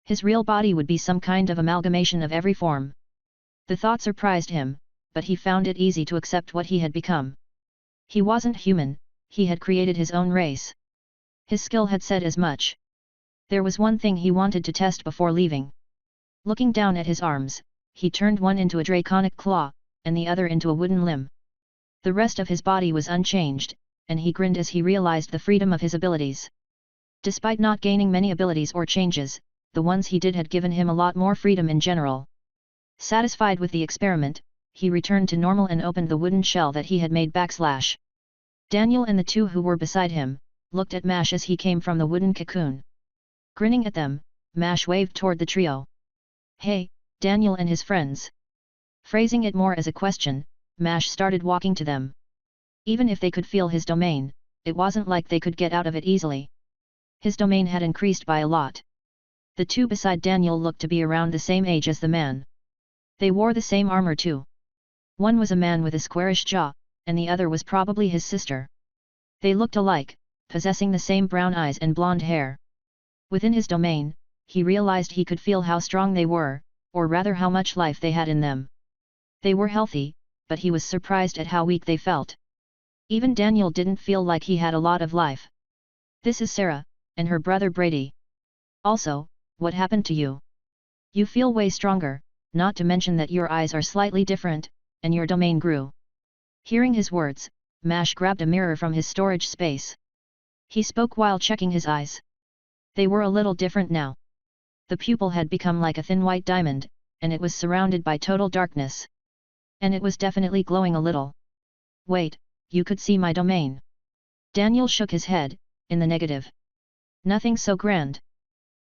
His real body would be some kind of amalgamation of every form. The thought surprised him, but he found it easy to accept what he had become. He wasn't human, he had created his own race. His skill had said as much. There was one thing he wanted to test before leaving. Looking down at his arms, he turned one into a draconic claw, and the other into a wooden limb. The rest of his body was unchanged, and he grinned as he realized the freedom of his abilities. Despite not gaining many abilities or changes, the ones he did had given him a lot more freedom in general. Satisfied with the experiment, he returned to normal and opened the wooden shell that he had made /. Daniel and the two who were beside him, looked at Mash as he came from the wooden cocoon. Grinning at them, Mash waved toward the trio. "Hey, Daniel and his friends." Phrasing it more as a question, Mash started walking to them. Even if they could feel his domain, it wasn't like they could get out of it easily. His domain had increased by a lot. The two beside Daniel looked to be around the same age as the man. They wore the same armor too. One was a man with a squarish jaw, and the other was probably his sister. They looked alike, possessing the same brown eyes and blonde hair. Within his domain, he realized he could feel how strong they were, or rather how much life they had in them. They were healthy, but he was surprised at how weak they felt. Even Daniel didn't feel like he had a lot of life. "This is Sarah, and her brother Brady. Also, what happened to you? You feel way stronger, not to mention that your eyes are slightly different, and your domain grew." Hearing his words, Mash grabbed a mirror from his storage space. He spoke while checking his eyes. They were a little different now. The pupil had become like a thin white diamond, and it was surrounded by total darkness. And it was definitely glowing a little. "Wait, you could see my domain?" Daniel shook his head, in the negative. "Nothing so grand.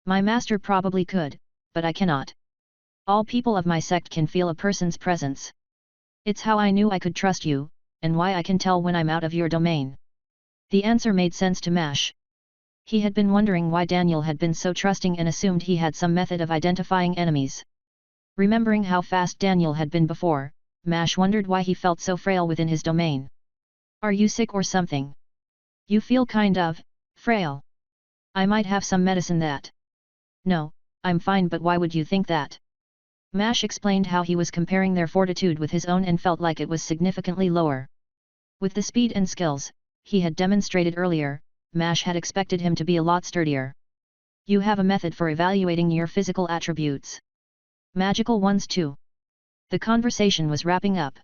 My master probably could, but I cannot. All people of my sect can feel a person's presence. It's how I knew I could trust you, and why I can tell when I'm out of your domain." The answer made sense to Mash. He had been wondering why Daniel had been so trusting and assumed he had some method of identifying enemies. Remembering how fast Daniel had been before, Mash wondered why he felt so frail within his domain. "Are you sick or something? You feel kind of frail. I might have some medicine that." "No, I'm fine, but why would you think that?" Mash explained how he was comparing their fortitude with his own and felt like it was significantly lower. With the speed and skills he had demonstrated earlier, Mash had expected him to be a lot sturdier. "You have a method for evaluating your physical attributes. Magical ones too." The conversation was wrapping up.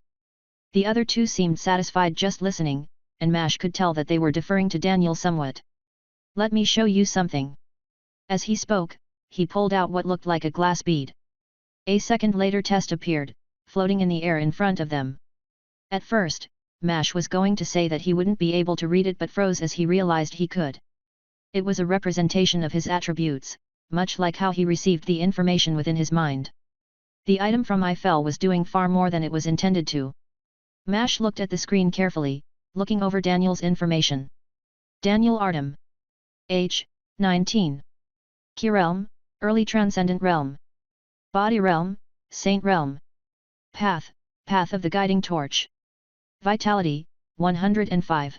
The other two seemed satisfied just listening, and Mash could tell that they were deferring to Daniel somewhat. "Let me show you something." As he spoke, he pulled out what looked like a glass bead. A second later test appeared, floating in the air in front of them. At first, Mash was going to say that he wouldn't be able to read it but froze as he realized he could. It was a representation of his attributes, much like how he received the information within his mind. The item from Eiffel was doing far more than it was intended to. Mash looked at the screen carefully, looking over Daniel's information. Daniel Artem. Age, 19. Key realm, early transcendent realm. Body realm, saint realm. Path, path of the guiding torch. Vitality, 105.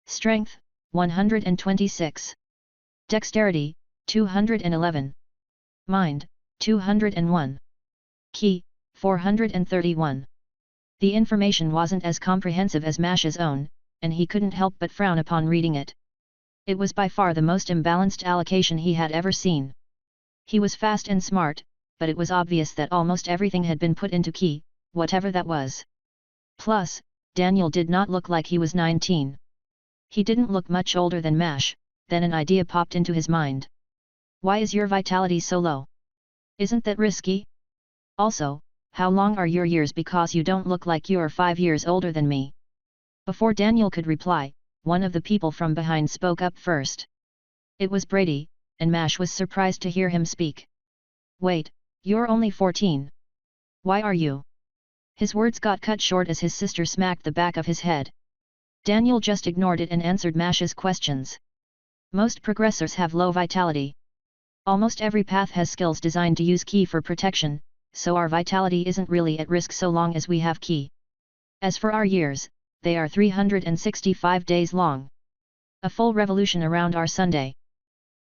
Strength, 126. Dexterity, 211. Mind, 201. Key, 431. The information wasn't as comprehensive as Mash's own, and he couldn't help but frown upon reading it. It was by far the most imbalanced allocation he had ever seen. He was fast and smart, but it was obvious that almost everything had been put into key, whatever that was. Plus, Daniel did not look like he was 19. He didn't look much older than Mash. Then an idea popped into his mind. Why is your vitality so low? Isn't that risky? Also, how long are your years, because you don't look like you're 5 years older than me? Before Daniel could reply, one of the people from behind spoke up first. It was Brady, and Mash was surprised to hear him speak. Wait, you're only 14. Why are you? His words got cut short as his sister smacked the back of his head. Daniel just ignored it and answered Mash's questions. Most progressors have low vitality. Almost every path has skills designed to use ki for protection, so our vitality isn't really at risk so long as we have ki. As for our years, they are 365 days long. A full revolution around our Sunday.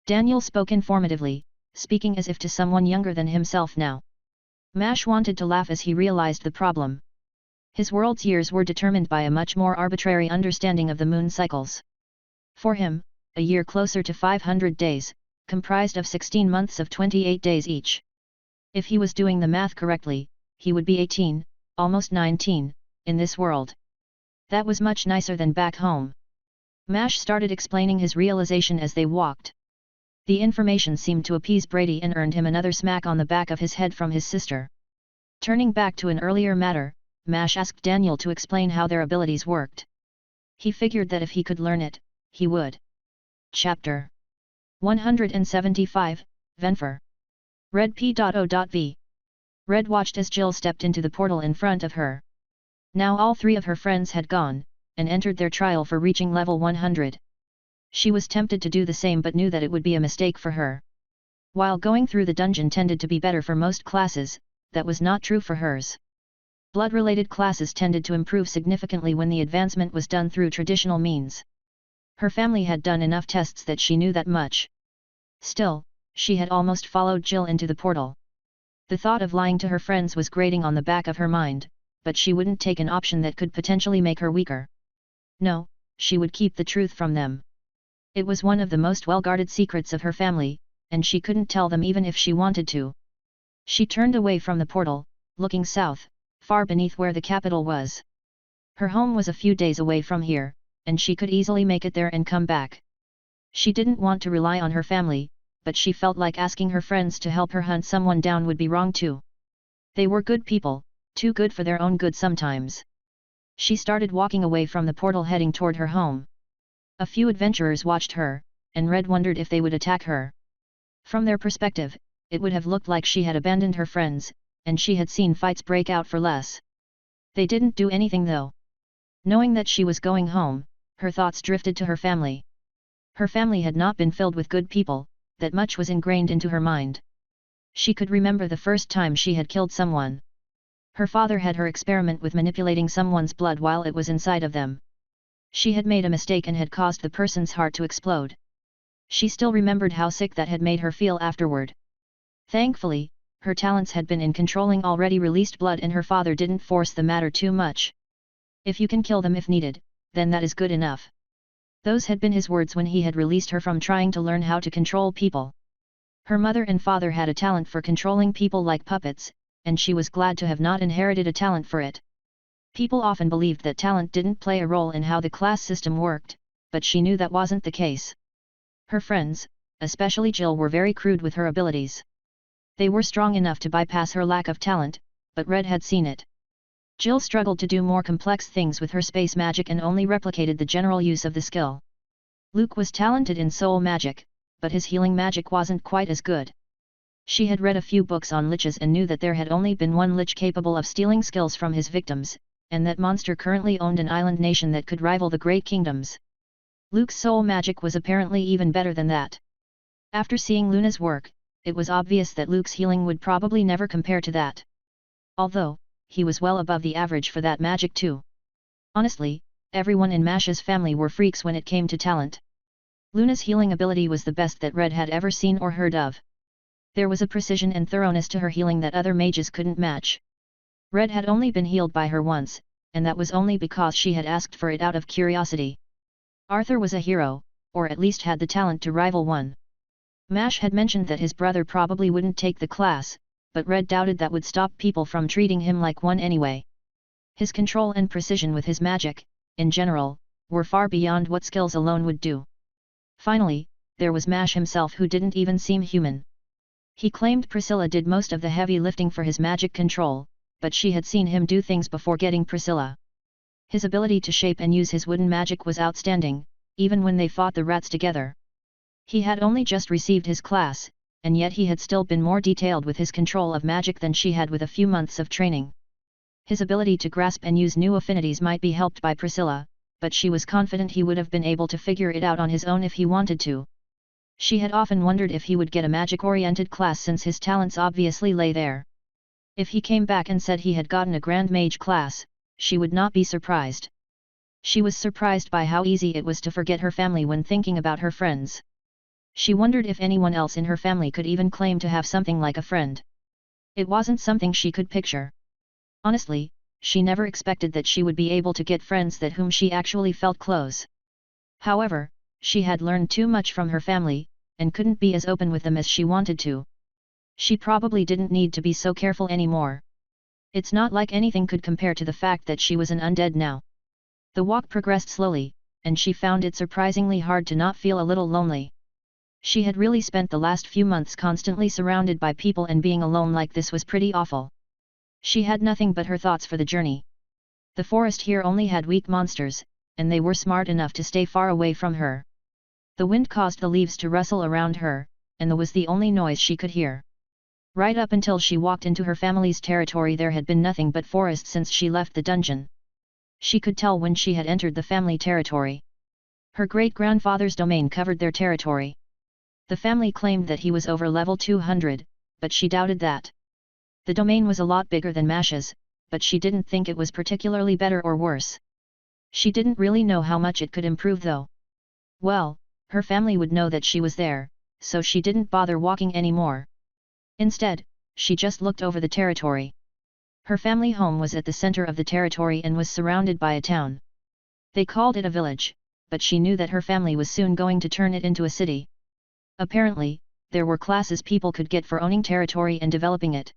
Daniel spoke informatively, speaking as if to someone younger than himself now. Mash wanted to laugh as he realized the problem. His world's years were determined by a much more arbitrary understanding of the moon cycles. For him, a year closer to 500 days, comprised of 16 months of 28 days each. If he was doing the math correctly, he would be 18, almost 19, in this world. That was much nicer than back home. Mash started explaining his realization as they walked. The information seemed to appease Brady and earned him another smack on the back of his head from his sister. Turning back to an earlier matter, Mash asked Daniel to explain how their abilities worked. He figured that if he could learn it, he would. Chapter 175, Venfer. Red P.O.V. Red watched as Jill stepped into the portal in front of her. Now all 3 of her friends had gone, and entered their trial for reaching level 100. She was tempted to do the same but knew that it would be a mistake for her. While going through the dungeon tended to be better for most classes, that was not true for hers. Blood-related classes tended to improve significantly when the advancement was done through traditional means. Her family had done enough tests that she knew that much. Still, she had almost followed Jill into the portal. The thought of lying to her friends was grating on the back of her mind, but she wouldn't take an option that could potentially make her weaker. No, she would keep the truth from them. It was one of the most well-guarded secrets of her family, and she couldn't tell them even if she wanted to. She turned away from the portal, looking south, far beneath where the capital was. Her home was a few days away from here, and she could easily make it there and come back. She didn't want to rely on her family, but she felt like asking her friends to help her hunt someone down would be wrong too. They were good people, too good for their own good sometimes. She started walking away from the portal heading toward her home. A few adventurers watched her, and Red wondered if they would attack her. From their perspective, it would have looked like she had abandoned her friends, and she had seen fights break out for less. They didn't do anything though. Knowing that she was going home, her thoughts drifted to her family. Her family had not been filled with good people, that much was ingrained into her mind. She could remember the first time she had killed someone. Her father had her experiment with manipulating someone's blood while it was inside of them. She had made a mistake and had caused the person's heart to explode. She still remembered how sick that had made her feel afterward. Thankfully, her talents had been in controlling already released blood and her father didn't force the matter too much. If you can kill them if needed, then that is good enough. Those had been his words when he had released her from trying to learn how to control people. Her mother and father had a talent for controlling people like puppets, and she was glad to have not inherited a talent for it. People often believed that talent didn't play a role in how the class system worked, but she knew that wasn't the case. Her friends, especially Jill, were very crude with her abilities. They were strong enough to bypass her lack of talent, but Red had seen it. Jill struggled to do more complex things with her space magic and only replicated the general use of the skill. Luke was talented in soul magic, but his healing magic wasn't quite as good. She had read a few books on liches and knew that there had only been one lich capable of stealing skills from his victims, and that monster currently owned an island nation that could rival the Great Kingdoms. Luke's soul magic was apparently even better than that. After seeing Luna's work, it was obvious that Luke's healing would probably never compare to that. Although, he was well above the average for that magic too. Honestly, everyone in Mash's family were freaks when it came to talent. Luna's healing ability was the best that Red had ever seen or heard of. There was a precision and thoroughness to her healing that other mages couldn't match. Red had only been healed by her once, and that was only because she had asked for it out of curiosity. Arthur was a hero, or at least had the talent to rival one. Mash had mentioned that his brother probably wouldn't take the class, but Red doubted that would stop people from treating him like one anyway. His control and precision with his magic, in general, were far beyond what skills alone would do. Finally, there was Mash himself, who didn't even seem human. He claimed Priscilla did most of the heavy lifting for his magic control, but she had seen him do things before getting Priscilla. His ability to shape and use his wooden magic was outstanding, even when they fought the rats together. He had only just received his class, and yet he had still been more detailed with his control of magic than she had with a few months of training. His ability to grasp and use new affinities might be helped by Priscilla, but she was confident he would have been able to figure it out on his own if he wanted to. She had often wondered if he would get a magic-oriented class, since his talents obviously lay there. If he came back and said he had gotten a Grand Mage class, she would not be surprised. She was surprised by how easy it was to forget her family when thinking about her friends. She wondered if anyone else in her family could even claim to have something like a friend. It wasn't something she could picture. Honestly, she never expected that she would be able to get friends that whom she actually felt close. However, she had learned too much from her family, and couldn't be as open with them as she wanted to. She probably didn't need to be so careful anymore. It's not like anything could compare to the fact that she was an undead now. The walk progressed slowly, and she found it surprisingly hard to not feel a little lonely. She had really spent the last few months constantly surrounded by people, and being alone like this was pretty awful. She had nothing but her thoughts for the journey. The forest here only had weak monsters, and they were smart enough to stay far away from her. The wind caused the leaves to rustle around her, and that was the only noise she could hear. Right up until she walked into her family's territory, there had been nothing but forest since she left the dungeon. She could tell when she had entered the family territory. Her great-grandfather's domain covered their territory. The family claimed that he was over level 200, but she doubted that. The domain was a lot bigger than Mash's, but she didn't think it was particularly better or worse. She didn't really know how much it could improve though. Well, her family would know that she was there, so she didn't bother walking anymore. Instead, she just looked over the territory. Her family home was at the center of the territory and was surrounded by a town. They called it a village, but she knew that her family was soon going to turn it into a city. Apparently, there were classes people could get for owning territory and developing it.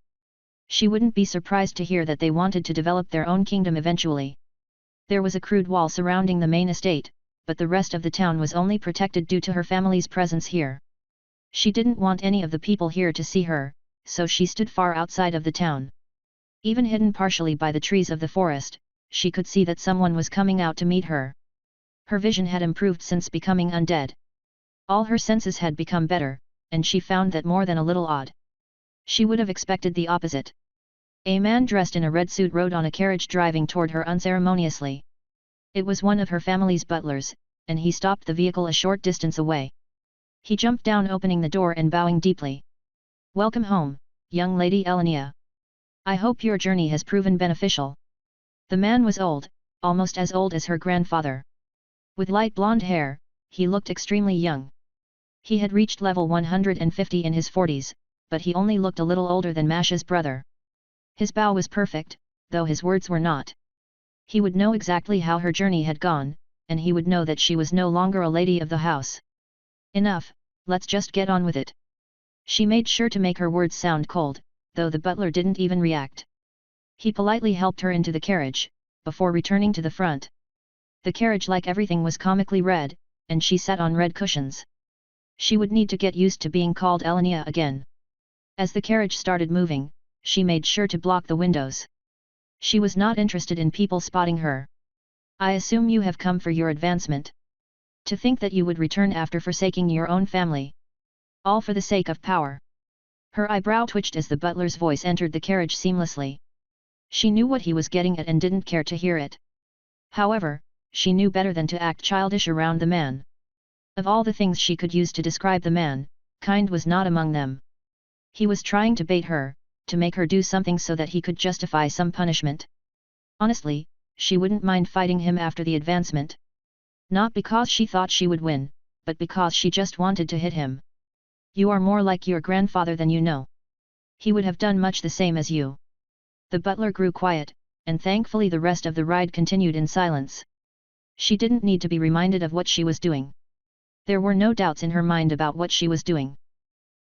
She wouldn't be surprised to hear that they wanted to develop their own kingdom eventually. There was a crude wall surrounding the main estate, but the rest of the town was only protected due to her family's presence here. She didn't want any of the people here to see her, so she stood far outside of the town. Even hidden partially by the trees of the forest, she could see that someone was coming out to meet her. Her vision had improved since becoming undead. All her senses had become better, and she found that more than a little odd. She would have expected the opposite. A man dressed in a red suit rode on a carriage driving toward her unceremoniously. It was one of her family's butlers, and he stopped the vehicle a short distance away. He jumped down, opening the door and bowing deeply. "Welcome home, young Lady Elenia. I hope your journey has proven beneficial." The man was old, almost as old as her grandfather. With light blonde hair, he looked extremely young. He had reached level 150 in his 40s, but he only looked a little older than Mash's brother. His bow was perfect, though his words were not. He would know exactly how her journey had gone, and he would know that she was no longer a lady of the house. "Enough, let's just get on with it." She made sure to make her words sound cold, though the butler didn't even react. He politely helped her into the carriage, before returning to the front. The carriage, like everything, was comically red, and she sat on red cushions. She would need to get used to being called Elenia again. As the carriage started moving, she made sure to block the windows. She was not interested in people spotting her. "I assume you have come for your advancement. To think that you would return after forsaking your own family. All for the sake of power." Her eyebrow twitched as the butler's voice entered the carriage seamlessly. She knew what he was getting at and didn't care to hear it. However, she knew better than to act childish around the man. Of all the things she could use to describe the man, kind was not among them. He was trying to bait her, to make her do something so that he could justify some punishment. Honestly, she wouldn't mind fighting him after the advancement. Not because she thought she would win, but because she just wanted to hit him. "You are more like your grandfather than you know. He would have done much the same as you." The butler grew quiet, and thankfully the rest of the ride continued in silence. She didn't need to be reminded of what she was doing. There were no doubts in her mind about what she was doing.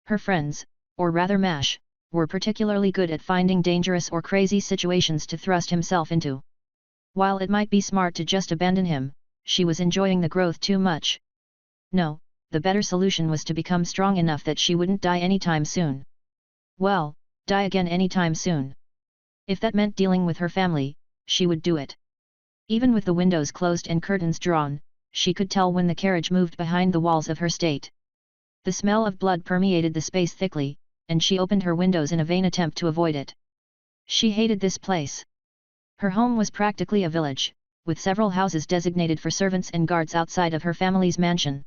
Her friends, or rather Mash, were particularly good at finding dangerous or crazy situations to thrust himself into. While it might be smart to just abandon him, she was enjoying the growth too much. No, the better solution was to become strong enough that she wouldn't die anytime soon. Well, die again anytime soon. If that meant dealing with her family, she would do it. Even with the windows closed and curtains drawn, she could tell when the carriage moved behind the walls of her state. The smell of blood permeated the space thickly, and she opened her windows in a vain attempt to avoid it. She hated this place. Her home was practically a village, with several houses designated for servants and guards outside of her family's mansion.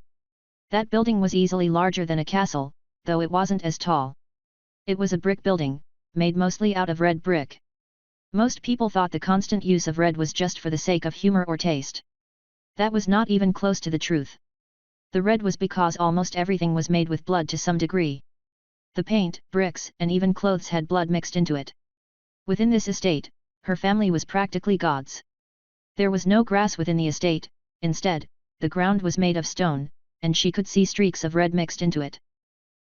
That building was easily larger than a castle, though it wasn't as tall. It was a brick building, made mostly out of red brick. Most people thought the constant use of red was just for the sake of humor or taste. That was not even close to the truth. The red was because almost everything was made with blood to some degree. The paint, bricks, and even clothes had blood mixed into it. Within this estate, her family was practically gods. There was no grass within the estate, instead, the ground was made of stone, and she could see streaks of red mixed into it.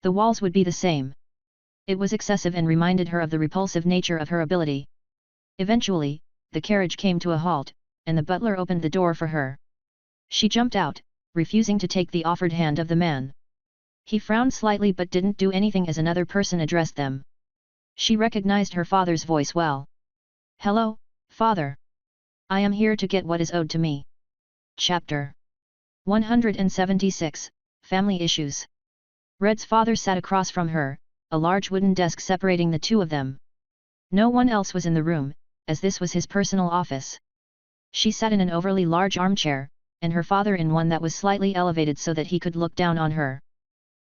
The walls would be the same. It was excessive and reminded her of the repulsive nature of her ability. Eventually, the carriage came to a halt, and the butler opened the door for her. She jumped out, refusing to take the offered hand of the man. He frowned slightly but didn't do anything as another person addressed them. She recognized her father's voice well. "Hello, father. I am here to get what is owed to me." Chapter 176, Family Issues. Red's father sat across from her, a large wooden desk separating the two of them. No one else was in the room, as this was his personal office. She sat in an overly large armchair, and her father in one that was slightly elevated so that he could look down on her.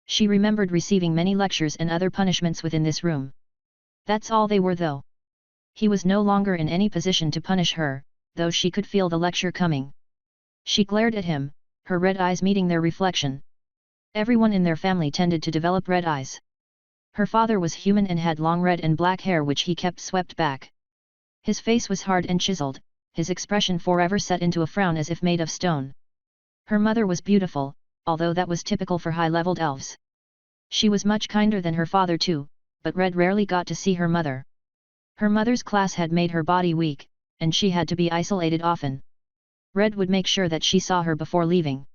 She remembered receiving many lectures and other punishments within this room. That's all they were though. He was no longer in any position to punish her, though she could feel the lecture coming. She glared at him, her red eyes meeting their reflection. Everyone in their family tended to develop red eyes. Her father was human and had long red and black hair which he kept swept back. His face was hard and chiseled, his expression forever set into a frown as if made of stone. Her mother was beautiful, although that was typical for high-leveled elves. She was much kinder than her father too, but Red rarely got to see her mother. Her mother's class had made her body weak, and she had to be isolated often. Red would make sure that she saw her before leaving.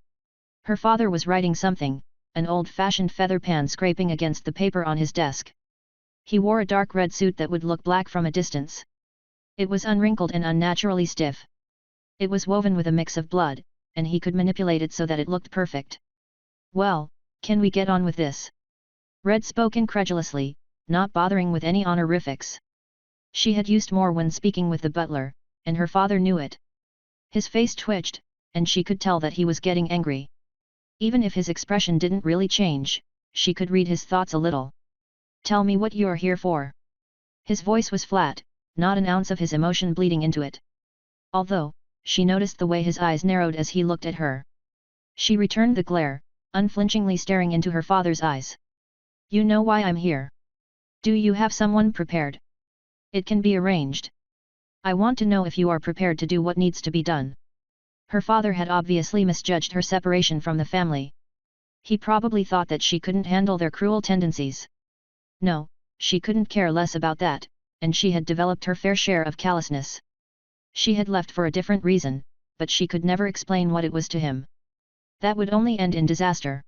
Her father was writing something, an old-fashioned feather pen scraping against the paper on his desk. He wore a dark red suit that would look black from a distance. It was unwrinkled and unnaturally stiff. It was woven with a mix of blood, and he could manipulate it so that it looked perfect. "Well, can we get on with this?" Red spoke incredulously, not bothering with any honorifics. She had used more when speaking with the butler, and her father knew it. His face twitched, and she could tell that he was getting angry. Even if his expression didn't really change, she could read his thoughts a little. "Tell me what you're here for." His voice was flat, not an ounce of his emotion bleeding into it. Although, she noticed the way his eyes narrowed as he looked at her. She returned the glare, unflinchingly staring into her father's eyes. "You know why I'm here. Do you have someone prepared? It can be arranged. I want to know if you are prepared to do what needs to be done." Her father had obviously misjudged her separation from the family. He probably thought that she couldn't handle their cruel tendencies. No, she couldn't care less about that, and she had developed her fair share of callousness. She had left for a different reason, but she could never explain what it was to him. That would only end in disaster.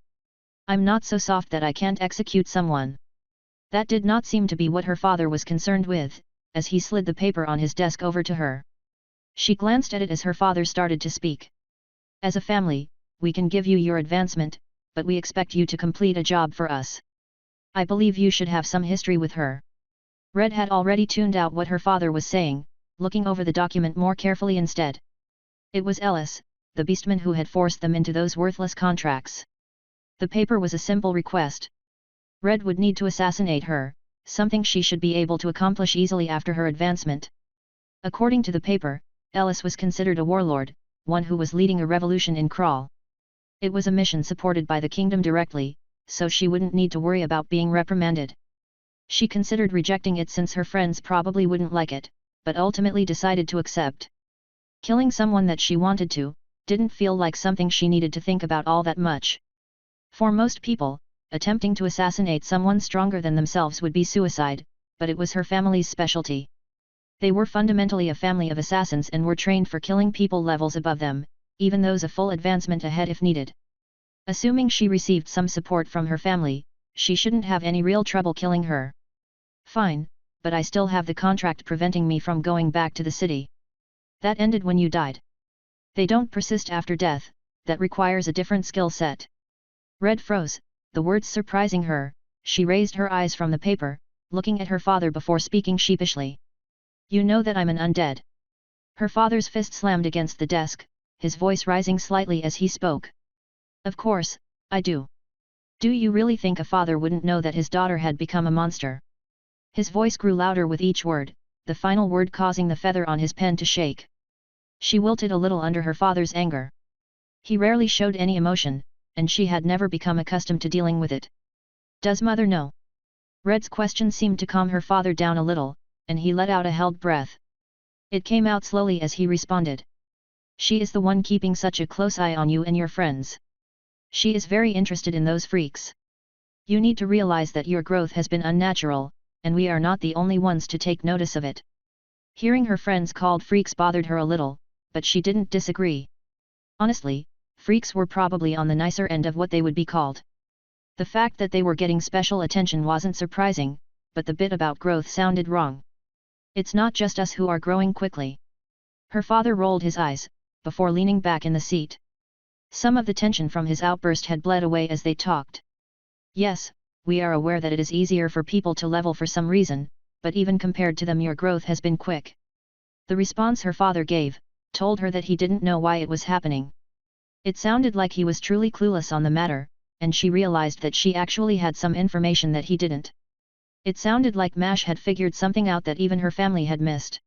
"I'm not so soft that I can't execute someone." That did not seem to be what her father was concerned with, as he slid the paper on his desk over to her. She glanced at it as her father started to speak. "As a family, we can give you your advancement, but we expect you to complete a job for us. I believe you should have some history with her." Red had already tuned out what her father was saying, looking over the document more carefully instead. It was Ellis, the beastman who had forced them into those worthless contracts. The paper was a simple request. Red would need to assassinate her, something she should be able to accomplish easily after her advancement. According to the paper, Ellis was considered a warlord, one who was leading a revolution in Kral. It was a mission supported by the kingdom directly, so she wouldn't need to worry about being reprimanded. She considered rejecting it since her friends probably wouldn't like it, but ultimately decided to accept. Killing someone that she wanted to, didn't feel like something she needed to think about all that much. For most people, attempting to assassinate someone stronger than themselves would be suicide, but it was her family's specialty. They were fundamentally a family of assassins and were trained for killing people levels above them, even those a full advancement ahead if needed. Assuming she received some support from her family, she shouldn't have any real trouble killing her. Fine, but I still have the contract preventing me from going back to the city. That ended when you died. They don't persist after death, that requires a different skill set. Red froze, the words surprising her. She raised her eyes from the paper, looking at her father before speaking sheepishly. You know that I'm an undead. Her father's fist slammed against the desk, his voice rising slightly as he spoke. Of course, I do. Do you really think a father wouldn't know that his daughter had become a monster? His voice grew louder with each word, the final word causing the feather on his pen to shake. She wilted a little under her father's anger. He rarely showed any emotion, and she had never become accustomed to dealing with it. Does mother know? Red's question seemed to calm her father down a little, and he let out a held breath. It came out slowly as he responded. She is the one keeping such a close eye on you and your friends. She is very interested in those freaks. You need to realize that your growth has been unnatural, and we are not the only ones to take notice of it. Hearing her friends called freaks bothered her a little, but she didn't disagree. Honestly, freaks were probably on the nicer end of what they would be called. The fact that they were getting special attention wasn't surprising, but the bit about growth sounded wrong. It's not just us who are growing quickly. Her father rolled his eyes, before leaning back in the seat. Some of the tension from his outburst had bled away as they talked. Yes, we are aware that it is easier for people to level for some reason, but even compared to them your growth has been quick. The response her father gave, told her that he didn't know why it was happening. It sounded like he was truly clueless on the matter, and she realized that she actually had some information that he didn't. It sounded like Mash had figured something out that even her family had missed.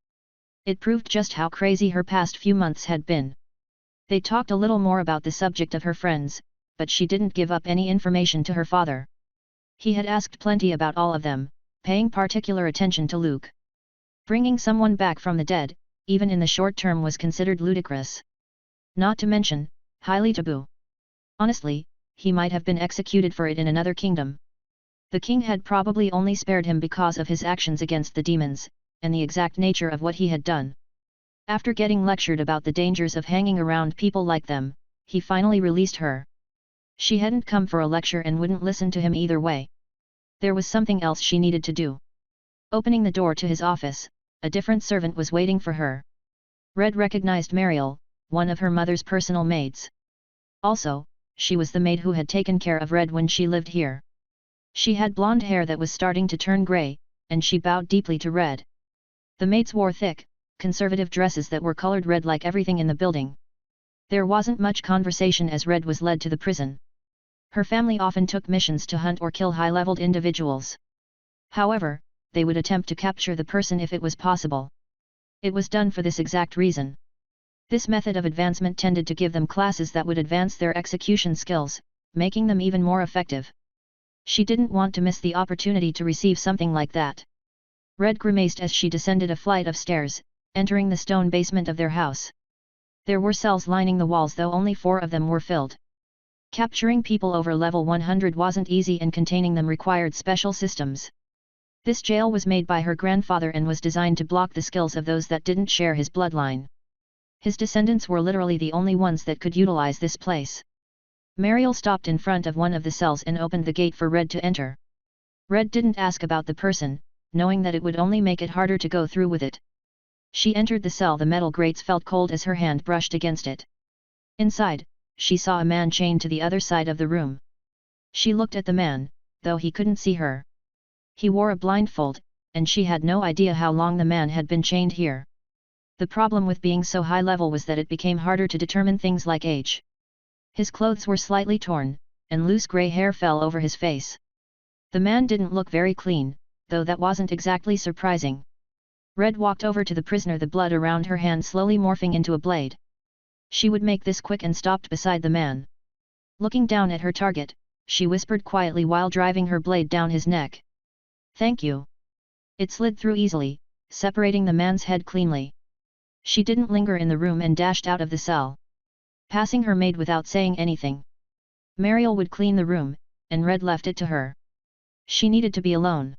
It proved just how crazy her past few months had been. They talked a little more about the subject of her friends, but she didn't give up any information to her father. He had asked plenty about all of them, paying particular attention to Luke. Bringing someone back from the dead, even in the short term, was considered ludicrous. Not to mention, highly taboo. Honestly, he might have been executed for it in another kingdom. The king had probably only spared him because of his actions against the demons, and the exact nature of what he had done. After getting lectured about the dangers of hanging around people like them, he finally released her. She hadn't come for a lecture and wouldn't listen to him either way. There was something else she needed to do. Opening the door to his office, a different servant was waiting for her. Red recognized Mariel, one of her mother's personal maids. Also, she was the maid who had taken care of Red when she lived here. She had blonde hair that was starting to turn grey, and she bowed deeply to Red. The maids wore thick, conservative dresses that were colored red like everything in the building. There wasn't much conversation as Red was led to the prison. Her family often took missions to hunt or kill high-leveled individuals. However, they would attempt to capture the person if it was possible. It was done for this exact reason. This method of advancement tended to give them classes that would advance their execution skills, making them even more effective. She didn't want to miss the opportunity to receive something like that. Red grimaced as she descended a flight of stairs, entering the stone basement of their house. There were cells lining the walls, though only 4 of them were filled. Capturing people over level 100 wasn't easy, and containing them required special systems. This jail was made by her grandfather and was designed to block the skills of those that didn't share his bloodline. His descendants were literally the only ones that could utilize this place. Mariel stopped in front of one of the cells and opened the gate for Red to enter. Red didn't ask about the person, knowing that it would only make it harder to go through with it. She entered the cell. The metal grates felt cold as her hand brushed against it. Inside, she saw a man chained to the other side of the room. She looked at the man, though he couldn't see her. He wore a blindfold, and she had no idea how long the man had been chained here. The problem with being so high level was that it became harder to determine things like age. His clothes were slightly torn, and loose grey hair fell over his face. The man didn't look very clean, though that wasn't exactly surprising. Red walked over to the prisoner, the blood around her hand slowly morphing into a blade. She would make this quick and stopped beside the man. Looking down at her target, she whispered quietly while driving her blade down his neck. "Thank you." It slid through easily, separating the man's head cleanly. She didn't linger in the room and dashed out of the cell, passing her maid without saying anything. Mariel would clean the room, and Red left it to her. She needed to be alone.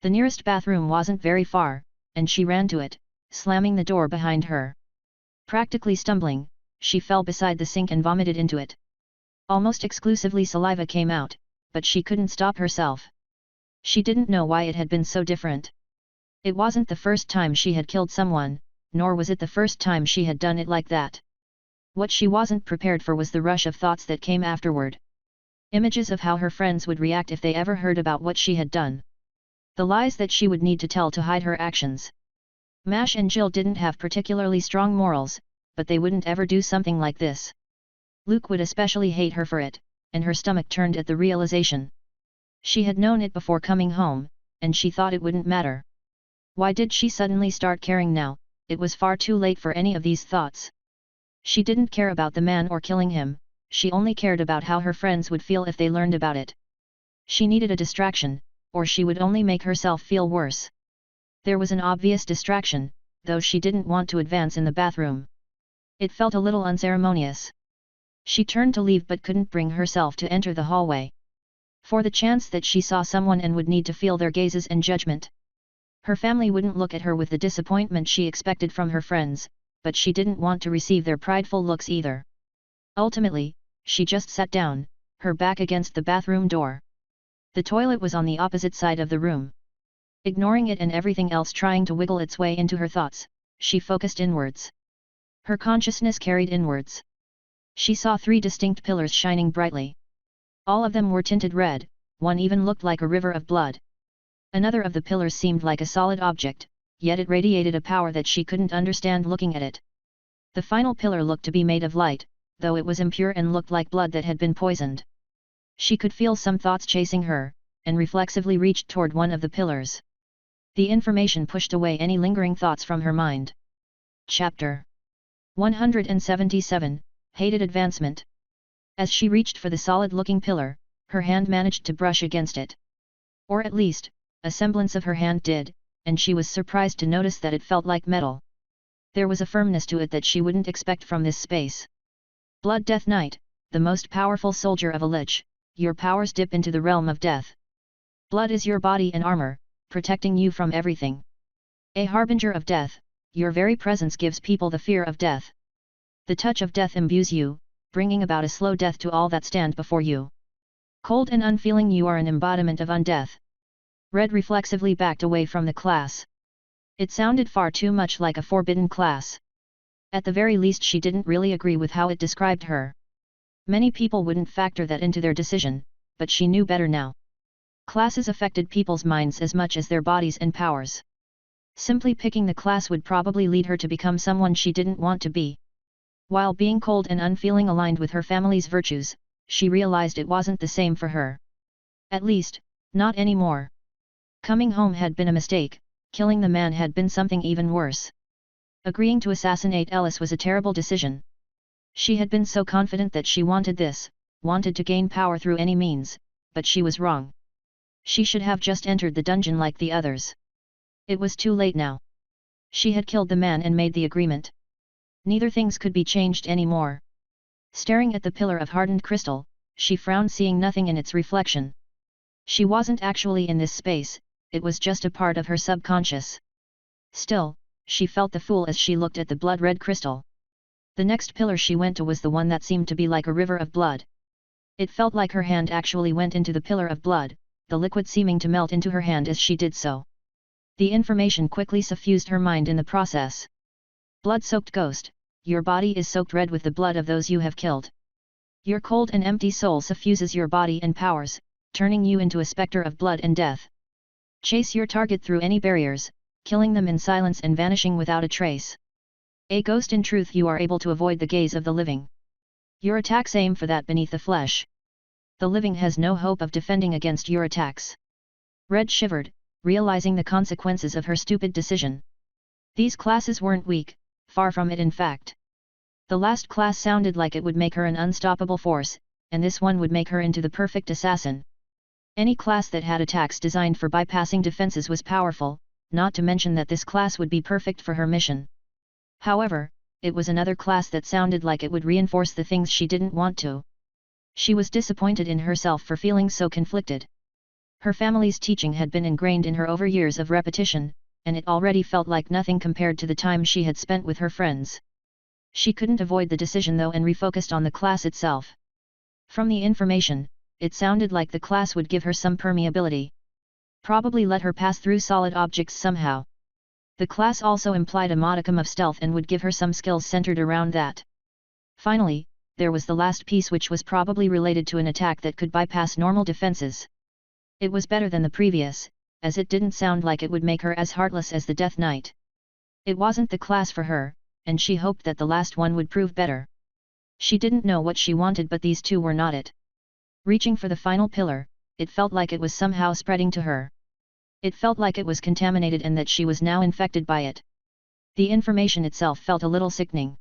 The nearest bathroom wasn't very far, and she ran to it, slamming the door behind her. Practically stumbling, she fell beside the sink and vomited into it. Almost exclusively saliva came out, but she couldn't stop herself. She didn't know why it had been so different. It wasn't the first time she had killed someone, nor was it the first time she had done it like that. What she wasn't prepared for was the rush of thoughts that came afterward. Images of how her friends would react if they ever heard about what she had done. The lies that she would need to tell to hide her actions. Mash and Jill didn't have particularly strong morals, but they wouldn't ever do something like this. Luke would especially hate her for it, and her stomach turned at the realization. She had known it before coming home, and she thought it wouldn't matter. Why did she suddenly start caring now? It was far too late for any of these thoughts. She didn't care about the man or killing him, she only cared about how her friends would feel if they learned about it. She needed a distraction, or she would only make herself feel worse. There was an obvious distraction, though she didn't want to advance in the bathroom. It felt a little unceremonious. She turned to leave but couldn't bring herself to enter the hallway. For the chance that she saw someone and would need to feel their gazes and judgment. Her family wouldn't look at her with the disappointment she expected from her friends, but she didn't want to receive their prideful looks either. Ultimately, she just sat down, her back against the bathroom door. The toilet was on the opposite side of the room. Ignoring it and everything else trying to wiggle its way into her thoughts, she focused inwards. Her consciousness carried inwards. She saw 3 distinct pillars shining brightly. All of them were tinted red, one even looked like a river of blood. Another of the pillars seemed like a solid object, yet it radiated a power that she couldn't understand looking at it. The final pillar looked to be made of light, though it was impure and looked like blood that had been poisoned. She could feel some thoughts chasing her, and reflexively reached toward one of the pillars. The information pushed away any lingering thoughts from her mind. Chapter 177, Hated Advancement. As she reached for the solid-looking pillar, her hand managed to brush against it. Or at least, a semblance of her hand did, and she was surprised to notice that it felt like metal. There was a firmness to it that she wouldn't expect from this space. Blood Death Knight, the most powerful soldier of a lich, your powers dip into the realm of death. Blood is your body and armor, protecting you from everything. A harbinger of death, your very presence gives people the fear of death. The touch of death imbues you, bringing about a slow death to all that stand before you. Cold and unfeeling, you are an embodiment of undeath. Red reflexively backed away from the class. It sounded far too much like a forbidden class. At the very least, she didn't really agree with how it described her. Many people wouldn't factor that into their decision, but she knew better now. Classes affected people's minds as much as their bodies and powers. Simply picking the class would probably lead her to become someone she didn't want to be. While being cold and unfeeling aligned with her family's virtues, she realized it wasn't the same for her. At least, not anymore. Coming home had been a mistake, killing the man had been something even worse. Agreeing to assassinate Ellis was a terrible decision. She had been so confident that she wanted this, wanted to gain power through any means, but she was wrong. She should have just entered the dungeon like the others. It was too late now. She had killed the man and made the agreement. Neither things could be changed anymore. Staring at the pillar of hardened crystal, she frowned, seeing nothing in its reflection. She wasn't actually in this space, it was just a part of her subconscious. Still, she felt the fool as she looked at the blood-red crystal. The next pillar she went to was the one that seemed to be like a river of blood. It felt like her hand actually went into the pillar of blood, the liquid seeming to melt into her hand as she did so. The information quickly suffused her mind in the process. Blood-soaked ghost, your body is soaked red with the blood of those you have killed. Your cold and empty soul suffuses your body and powers, turning you into a specter of blood and death. Chase your target through any barriers, killing them in silence and vanishing without a trace. A ghost, in truth, you are able to avoid the gaze of the living. Your attacks aim for that beneath the flesh. The living has no hope of defending against your attacks. Red shivered, realizing the consequences of her stupid decision. These classes weren't weak, far from it in fact. The last class sounded like it would make her an unstoppable force, and this one would make her into the perfect assassin. Any class that had attacks designed for bypassing defenses was powerful, not to mention that this class would be perfect for her mission. However, it was another class that sounded like it would reinforce the things she didn't want to. She was disappointed in herself for feeling so conflicted. Her family's teaching had been ingrained in her over years of repetition, and it already felt like nothing compared to the time she had spent with her friends. She couldn't avoid the decision though and refocused on the class itself. From the information, it sounded like the class would give her some permeability. Probably let her pass through solid objects somehow. The class also implied a modicum of stealth and would give her some skills centered around that. Finally, there was the last piece which was probably related to an attack that could bypass normal defenses. It was better than the previous, as it didn't sound like it would make her as heartless as the Death Knight. It wasn't the class for her, and she hoped that the last one would prove better. She didn't know what she wanted, but these two were not it. Reaching for the final pillar, it felt like it was somehow spreading to her. It felt like it was contaminated and that she was now infected by it. The information itself felt a little sickening.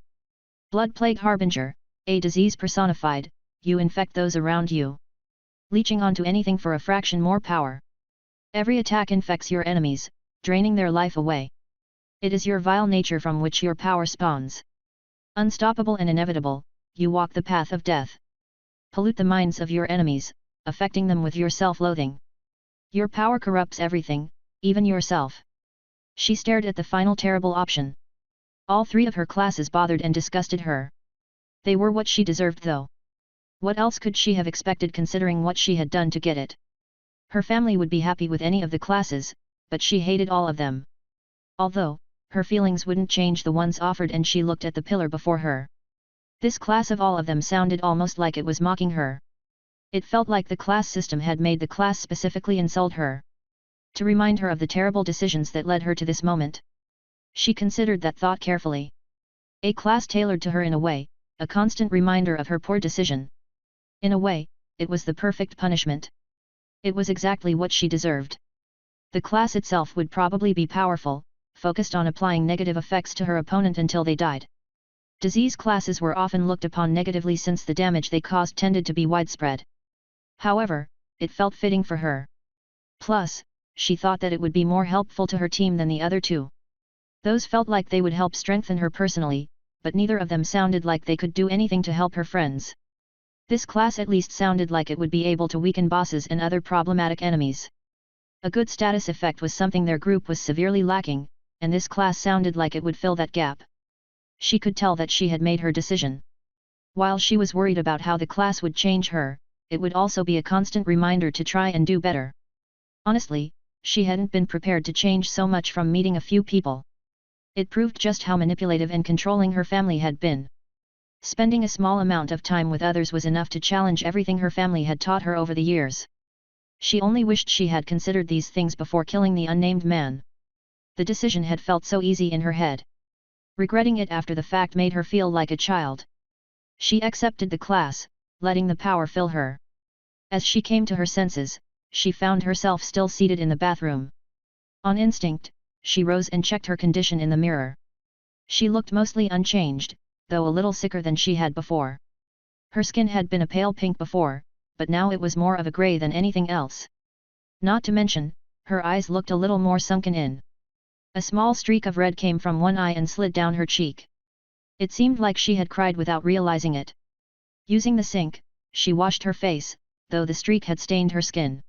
Blood Plague Harbinger, a disease personified, you infect those around you. Leeching onto anything for a fraction more power. Every attack infects your enemies, draining their life away. It is your vile nature from which your power spawns. Unstoppable and inevitable, you walk the path of death. Pollute the minds of your enemies, affecting them with your self-loathing. Your power corrupts everything, even yourself. She stared at the final terrible option. All three of her classes bothered and disgusted her. They were what she deserved though. What else could she have expected considering what she had done to get it? Her family would be happy with any of the classes, but she hated all of them. Although, her feelings wouldn't change the ones offered, and she looked at the pillar before her. This class of all of them sounded almost like it was mocking her. It felt like the class system had made the class specifically insult her. To remind her of the terrible decisions that led her to this moment. She considered that thought carefully. A class tailored to her in a way, a constant reminder of her poor decision. In a way, it was the perfect punishment. It was exactly what she deserved. The class itself would probably be powerful, focused on applying negative effects to her opponent until they died. Disease classes were often looked upon negatively since the damage they caused tended to be widespread. However, it felt fitting for her. Plus, she thought that it would be more helpful to her team than the other two. Those felt like they would help strengthen her personally, but neither of them sounded like they could do anything to help her friends. This class at least sounded like it would be able to weaken bosses and other problematic enemies. A good status effect was something their group was severely lacking, and this class sounded like it would fill that gap. She could tell that she had made her decision. While she was worried about how the class would change her, it would also be a constant reminder to try and do better. Honestly, she hadn't been prepared to change so much from meeting a few people. It proved just how manipulative and controlling her family had been. Spending a small amount of time with others was enough to challenge everything her family had taught her over the years. She only wished she had considered these things before killing the unnamed man. The decision had felt so easy in her head. Regretting it after the fact made her feel like a child. She accepted the class, letting the power fill her. As she came to her senses, she found herself still seated in the bathroom. On instinct, she rose and checked her condition in the mirror. She looked mostly unchanged, though a little sicker than she had before. Her skin had been a pale pink before, but now it was more of a grey than anything else. Not to mention, her eyes looked a little more sunken in. A small streak of red came from one eye and slid down her cheek. It seemed like she had cried without realizing it. Using the sink, she washed her face, though the streak had stained her skin.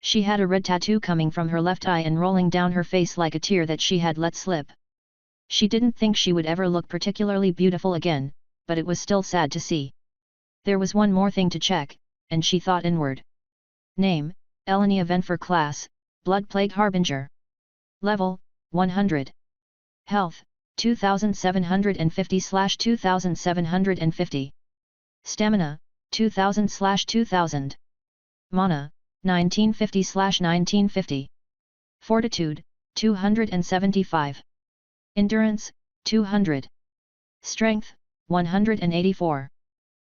She had a red tattoo coming from her left eye and rolling down her face like a tear that she had let slip. She didn't think she would ever look particularly beautiful again, but it was still sad to see. There was one more thing to check, and she thought inward. Name, Elenia Venfer Class, Blood Plague Harbinger. Level, 100. Health, 2750/2750. Stamina, 2000/2000. Mana, 1950/1950. Fortitude, 275. Endurance, 200. Strength, 184.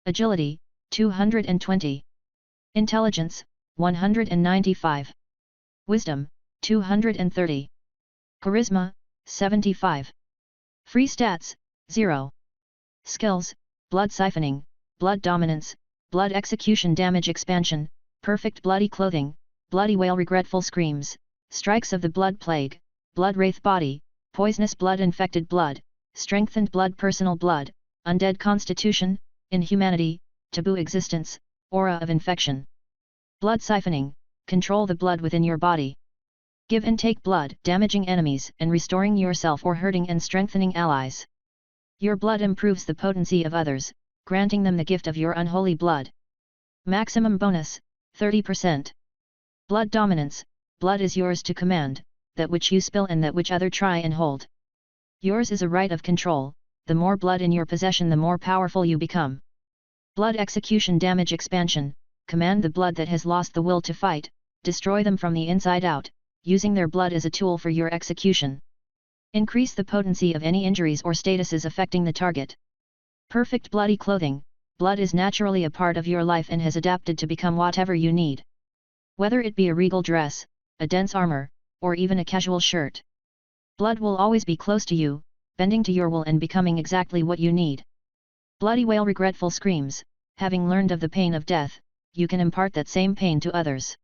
Agility, 220. Intelligence, 195. Wisdom, 230. Charisma, 75. Free stats, 0. Skills, Blood Siphoning, Blood Dominance, Blood Execution Damage Expansion, Perfect Bloody Clothing, Bloody Wail Regretful Screams, Strikes of the Blood Plague, blood wraith body, poisonous blood infected blood, strengthened blood personal blood, undead constitution, inhumanity, taboo existence, aura of infection. Blood siphoning, control the blood within your body. Give and take blood, damaging enemies and restoring yourself or hurting and strengthening allies. Your blood improves the potency of others, granting them the gift of your unholy blood. Maximum bonus, 30%. Blood dominance, blood is yours to command, that which you spill and that which other try and hold. Yours is a right of control, the more blood in your possession the more powerful you become. Blood execution damage expansion, command the blood that has lost the will to fight, destroy them from the inside out, using their blood as a tool for your execution. Increase the potency of any injuries or statuses affecting the target. Perfect bloody clothing, blood is naturally a part of your life and has adapted to become whatever you need. Whether it be a regal dress, a dense armor, or even a casual shirt. Blood will always be close to you, bending to your will and becoming exactly what you need. Bloody wail regretful screams, having learned of the pain of death, you can impart that same pain to others.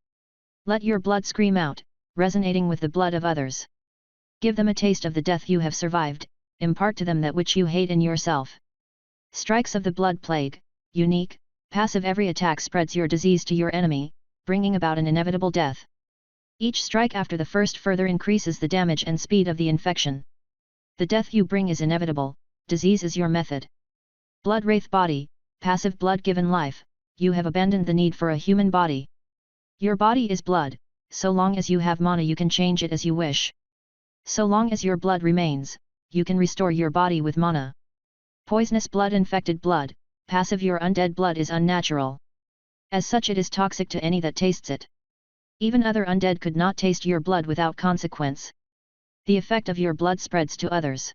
Let your blood scream out, resonating with the blood of others. Give them a taste of the death you have survived, impart to them that which you hate in yourself. Strikes of the blood plague, unique, passive every attack spreads your disease to your enemy, bringing about an inevitable death. Each strike after the first further increases the damage and speed of the infection. The death you bring is inevitable, disease is your method. Blood wraith body, passive blood given life, you have abandoned the need for a human body. Your body is blood, so long as you have mana you can change it as you wish. So long as your blood remains, you can restore your body with mana. Poisonous blood infected blood, passive your undead blood is unnatural. As such it is toxic to any that tastes it. Even other undead could not taste your blood without consequence. The effect of your blood spreads to others.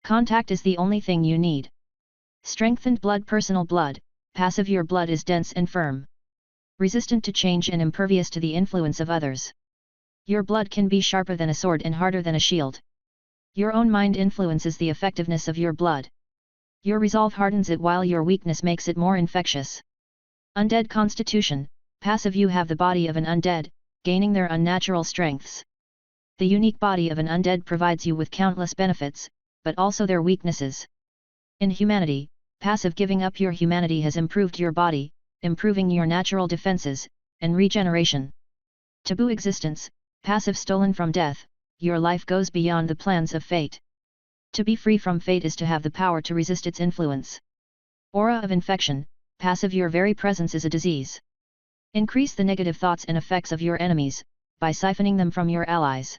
Contact is the only thing you need. Strengthened blood personal blood, passive your blood is dense and firm. Resistant to change and impervious to the influence of others. Your blood can be sharper than a sword and harder than a shield. Your own mind influences the effectiveness of your blood. Your resolve hardens it while your weakness makes it more infectious. Undead constitution, passive you have the body of an undead, gaining their unnatural strengths. The unique body of an undead provides you with countless benefits, but also their weaknesses. Inhumanity, passive giving up your humanity has improved your body, improving your natural defenses, and regeneration. Taboo existence, passive stolen from death, your life goes beyond the plans of fate. To be free from fate is to have the power to resist its influence. Aura of infection, passive your very presence is a disease. Increase the negative thoughts and effects of your enemies, by siphoning them from your allies.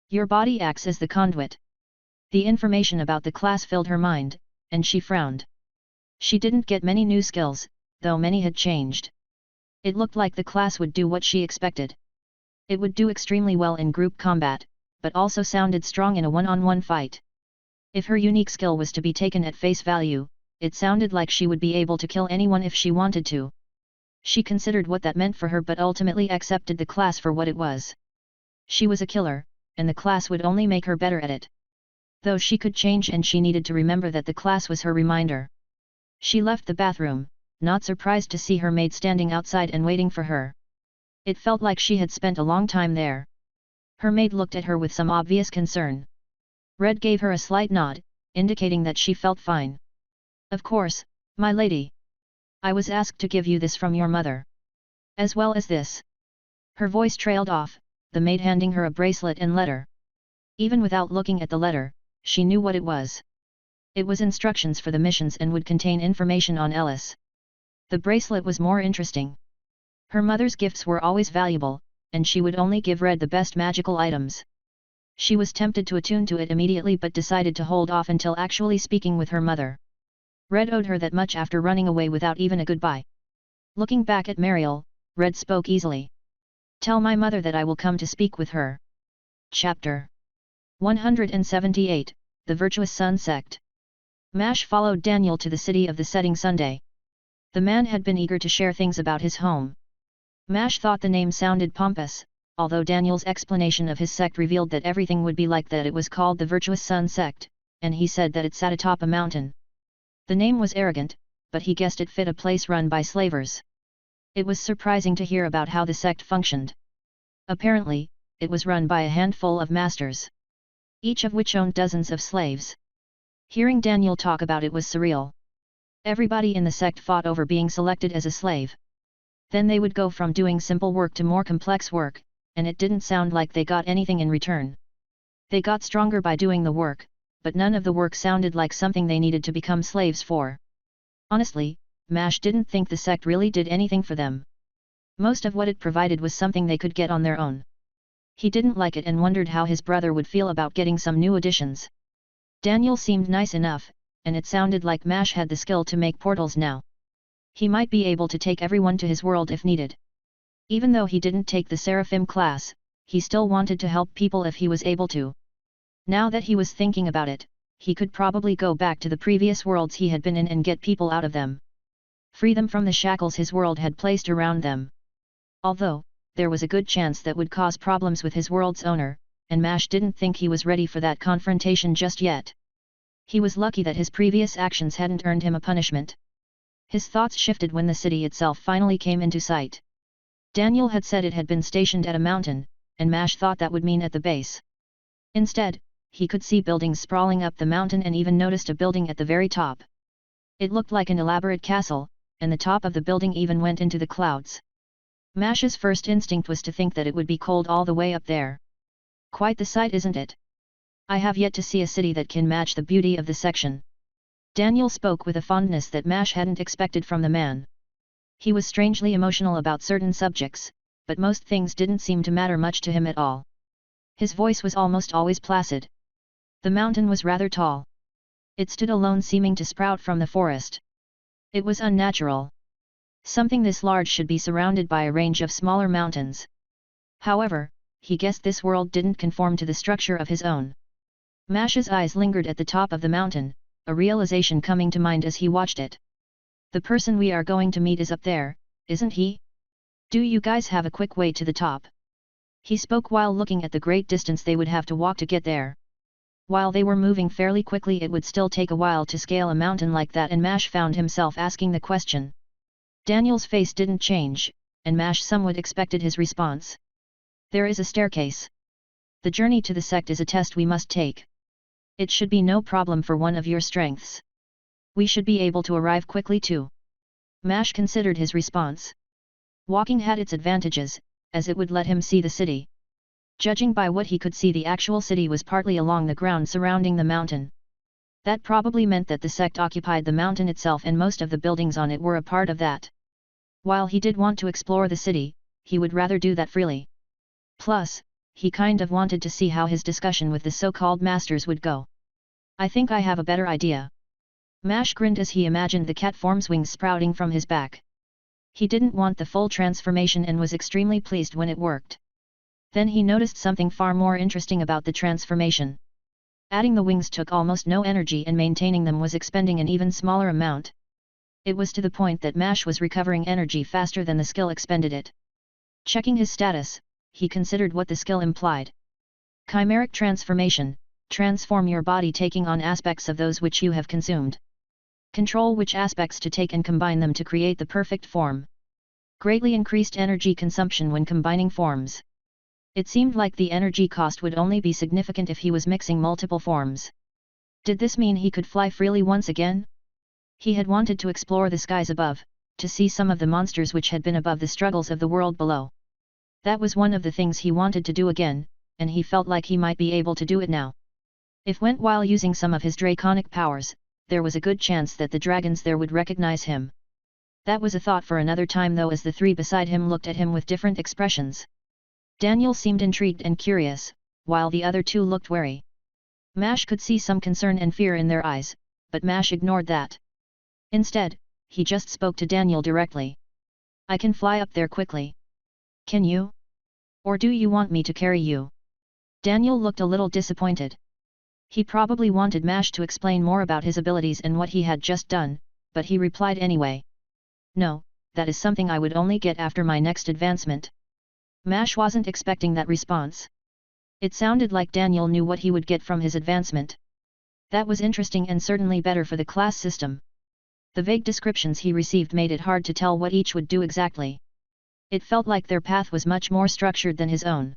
Your body acts as the conduit. The information about the class filled her mind, and she frowned. She didn't get many new skills, though many had changed. It looked like the class would do what she expected. It would do extremely well in group combat, but also sounded strong in a one-on-one fight. If her unique skill was to be taken at face value, it sounded like she would be able to kill anyone if she wanted to. She considered what that meant for her but ultimately accepted the class for what it was. She was a killer, and the class would only make her better at it. Though she could change and she needed to remember that the class was her reminder. She left the bathroom, not surprised to see her maid standing outside and waiting for her. It felt like she had spent a long time there. Her maid looked at her with some obvious concern. Red gave her a slight nod, indicating that she felt fine. Of course, my lady. I was asked to give you this from your mother. As well as this. Her voice trailed off, the maid handing her a bracelet and letter. Even without looking at the letter, she knew what it was. It was instructions for the missions and would contain information on Ellis. The bracelet was more interesting. Her mother's gifts were always valuable, and she would only give Red the best magical items. She was tempted to attune to it immediately but decided to hold off until actually speaking with her mother. Red owed her that much after running away without even a goodbye. Looking back at Mariel, Red spoke easily. Tell my mother that I will come to speak with her. Chapter 178, The Virtuous Sun Sect. Mash followed Daniel to the city of the setting Sunday. The man had been eager to share things about his home. Mash thought the name sounded pompous, although Daniel's explanation of his sect revealed that everything would be like that. It was called the Virtuous Sun Sect, and he said that it sat atop a mountain. The name was arrogant, but he guessed it fit a place run by slavers. It was surprising to hear about how the sect functioned. Apparently, it was run by a handful of masters, each of which owned dozens of slaves. Hearing Daniel talk about it was surreal. Everybody in the sect fought over being selected as a slave. Then they would go from doing simple work to more complex work, and it didn't sound like they got anything in return. They got stronger by doing the work, but none of the work sounded like something they needed to become slaves for. Honestly, Mash didn't think the sect really did anything for them. Most of what it provided was something they could get on their own. He didn't like it and wondered how his brother would feel about getting some new additions. Daniel seemed nice enough, and it sounded like Mash had the skill to make portals now. He might be able to take everyone to his world if needed. Even though he didn't take the Seraphim class, he still wanted to help people if he was able to. Now that he was thinking about it, he could probably go back to the previous worlds he had been in and get people out of them. Free them from the shackles his world had placed around them. Although, there was a good chance that would cause problems with his world's owner, and Mash didn't think he was ready for that confrontation just yet. He was lucky that his previous actions hadn't earned him a punishment. His thoughts shifted when the city itself finally came into sight. Daniel had said it had been stationed at a mountain, and Mash thought that would mean at the base. Instead, he could see buildings sprawling up the mountain and even noticed a building at the very top. It looked like an elaborate castle, and the top of the building even went into the clouds. Mash's first instinct was to think that it would be cold all the way up there. Quite the sight, isn't it? I have yet to see a city that can match the beauty of the section. Daniel spoke with a fondness that Mash hadn't expected from the man. He was strangely emotional about certain subjects, but most things didn't seem to matter much to him at all. His voice was almost always placid. The mountain was rather tall. It stood alone, seeming to sprout from the forest. It was unnatural. Something this large should be surrounded by a range of smaller mountains. However, he guessed this world didn't conform to the structure of his own. Mash's eyes lingered at the top of the mountain, a realization coming to mind as he watched it. The person we are going to meet is up there, isn't he? Do you guys have a quick way to the top? He spoke while looking at the great distance they would have to walk to get there. While they were moving fairly quickly, it would still take a while to scale a mountain like that, and Mash found himself asking the question. Daniel's face didn't change, and Mash somewhat expected his response. There is a staircase. The journey to the sect is a test we must take. It should be no problem for one of your strengths. We should be able to arrive quickly too. Mash considered his response. Walking had its advantages, as it would let him see the city. Judging by what he could see, the actual city was partly along the ground surrounding the mountain. That probably meant that the sect occupied the mountain itself, and most of the buildings on it were a part of that. While he did want to explore the city, he would rather do that freely. Plus, he kind of wanted to see how his discussion with the so-called masters would go. I think I have a better idea. Mash grinned as he imagined the cat form's wings sprouting from his back. He didn't want the full transformation and was extremely pleased when it worked. Then he noticed something far more interesting about the transformation. Adding the wings took almost no energy, and maintaining them was expending an even smaller amount. It was to the point that Mash was recovering energy faster than the skill expended it. Checking his status, he considered what the skill implied. Chimeric transformation: transform your body taking on aspects of those which you have consumed. Control which aspects to take and combine them to create the perfect form. Greatly increased energy consumption when combining forms. It seemed like the energy cost would only be significant if he was mixing multiple forms. Did this mean he could fly freely once again? He had wanted to explore the skies above, to see some of the monsters which had been above the struggles of the world below. That was one of the things he wanted to do again, and he felt like he might be able to do it now. If went while using some of his draconic powers, there was a good chance that the dragons there would recognize him. That was a thought for another time though, as the three beside him looked at him with different expressions. Daniel seemed intrigued and curious, while the other two looked wary. Mash could see some concern and fear in their eyes, but Mash ignored that. Instead, he just spoke to Daniel directly. I can fly up there quickly. Can you? Or do you want me to carry you? Daniel looked a little disappointed. He probably wanted Mash to explain more about his abilities and what he had just done, but he replied anyway. No, that is something I would only get after my next advancement. Mash wasn't expecting that response. It sounded like Daniel knew what he would get from his advancement. That was interesting and certainly better for the class system. The vague descriptions he received made it hard to tell what each would do exactly. It felt like their path was much more structured than his own.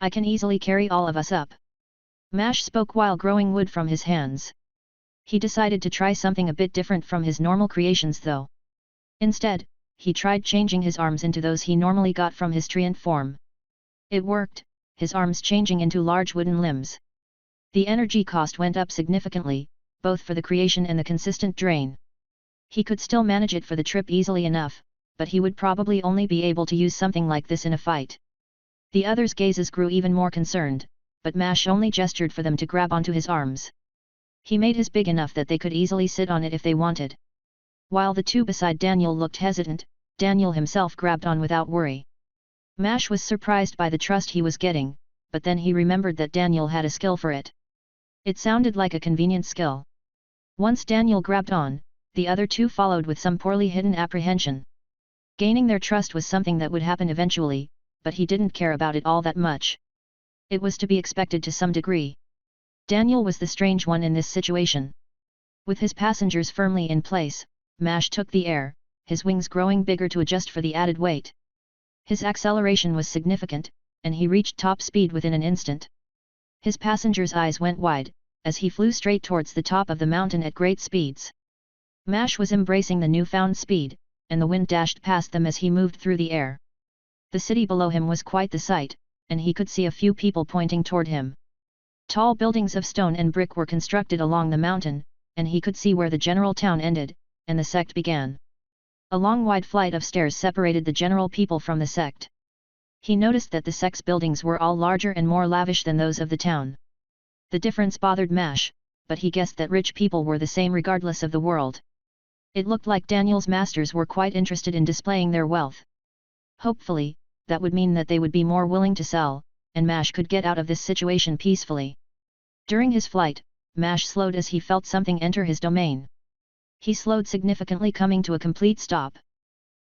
I can easily carry all of us up. Mash spoke while growing wood from his hands. He decided to try something a bit different from his normal creations though. Instead, he tried changing his arms into those he normally got from his treant form. It worked, his arms changing into large wooden limbs. The energy cost went up significantly, both for the creation and the consistent drain. He could still manage it for the trip easily enough, but he would probably only be able to use something like this in a fight. The others' gazes grew even more concerned, but Mash only gestured for them to grab onto his arms. He made his big enough that they could easily sit on it if they wanted. While the two beside Daniel looked hesitant, Daniel himself grabbed on without worry. Mash was surprised by the trust he was getting, but then he remembered that Daniel had a skill for it. It sounded like a convenient skill. Once Daniel grabbed on, the other two followed with some poorly hidden apprehension. Gaining their trust was something that would happen eventually, but he didn't care about it all that much. It was to be expected to some degree. Daniel was the strange one in this situation. With his passengers firmly in place, Mash took the air, his wings growing bigger to adjust for the added weight. His acceleration was significant, and he reached top speed within an instant. His passengers' eyes went wide, as he flew straight towards the top of the mountain at great speeds. Mash was embracing the newfound speed, and the wind dashed past them as he moved through the air. The city below him was quite the sight, and he could see a few people pointing toward him. Tall buildings of stone and brick were constructed along the mountain, and he could see where the general town ended, and the sect began. A long wide flight of stairs separated the general people from the sect. He noticed that the sect's buildings were all larger and more lavish than those of the town. The difference bothered Mash, but he guessed that rich people were the same regardless of the world. It looked like Daniel's masters were quite interested in displaying their wealth. Hopefully, that would mean that they would be more willing to sell, and Mash could get out of this situation peacefully. During his flight, Mash slowed as he felt something enter his domain. He slowed significantly, coming to a complete stop.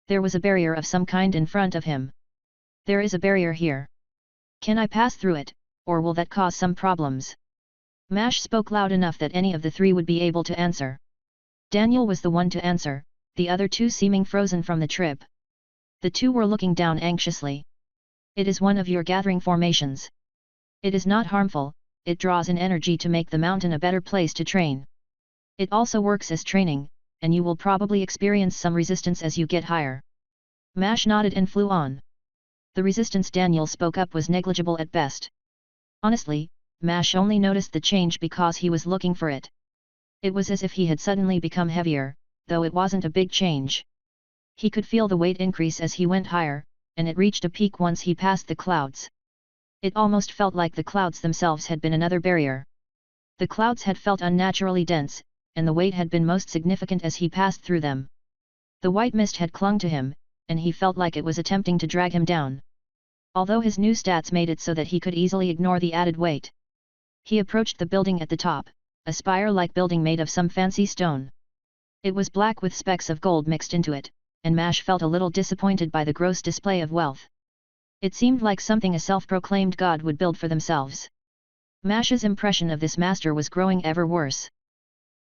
There was a barrier of some kind in front of him. There is a barrier here. Can I pass through it, or will that cause some problems? Mash spoke loud enough that any of the three would be able to answer. Daniel was the one to answer, the other two seeming frozen from the trip. The two were looking down anxiously. It is one of your gathering formations. It is not harmful, it draws in energy to make the mountain a better place to train. It also works as training, and you will probably experience some resistance as you get higher. Mash nodded and flew on. The resistance Daniel spoke up was negligible at best. Honestly, Mash only noticed the change because he was looking for it. It was as if he had suddenly become heavier, though it wasn't a big change. He could feel the weight increase as he went higher, and it reached a peak once he passed the clouds. It almost felt like the clouds themselves had been another barrier. The clouds had felt unnaturally dense, and the weight had been most significant as he passed through them. The white mist had clung to him, and he felt like it was attempting to drag him down. Although his new stats made it so that he could easily ignore the added weight. He approached the building at the top, a spire-like building made of some fancy stone. It was black with specks of gold mixed into it, and Mash felt a little disappointed by the gross display of wealth. It seemed like something a self-proclaimed god would build for themselves. Mash's impression of this master was growing ever worse.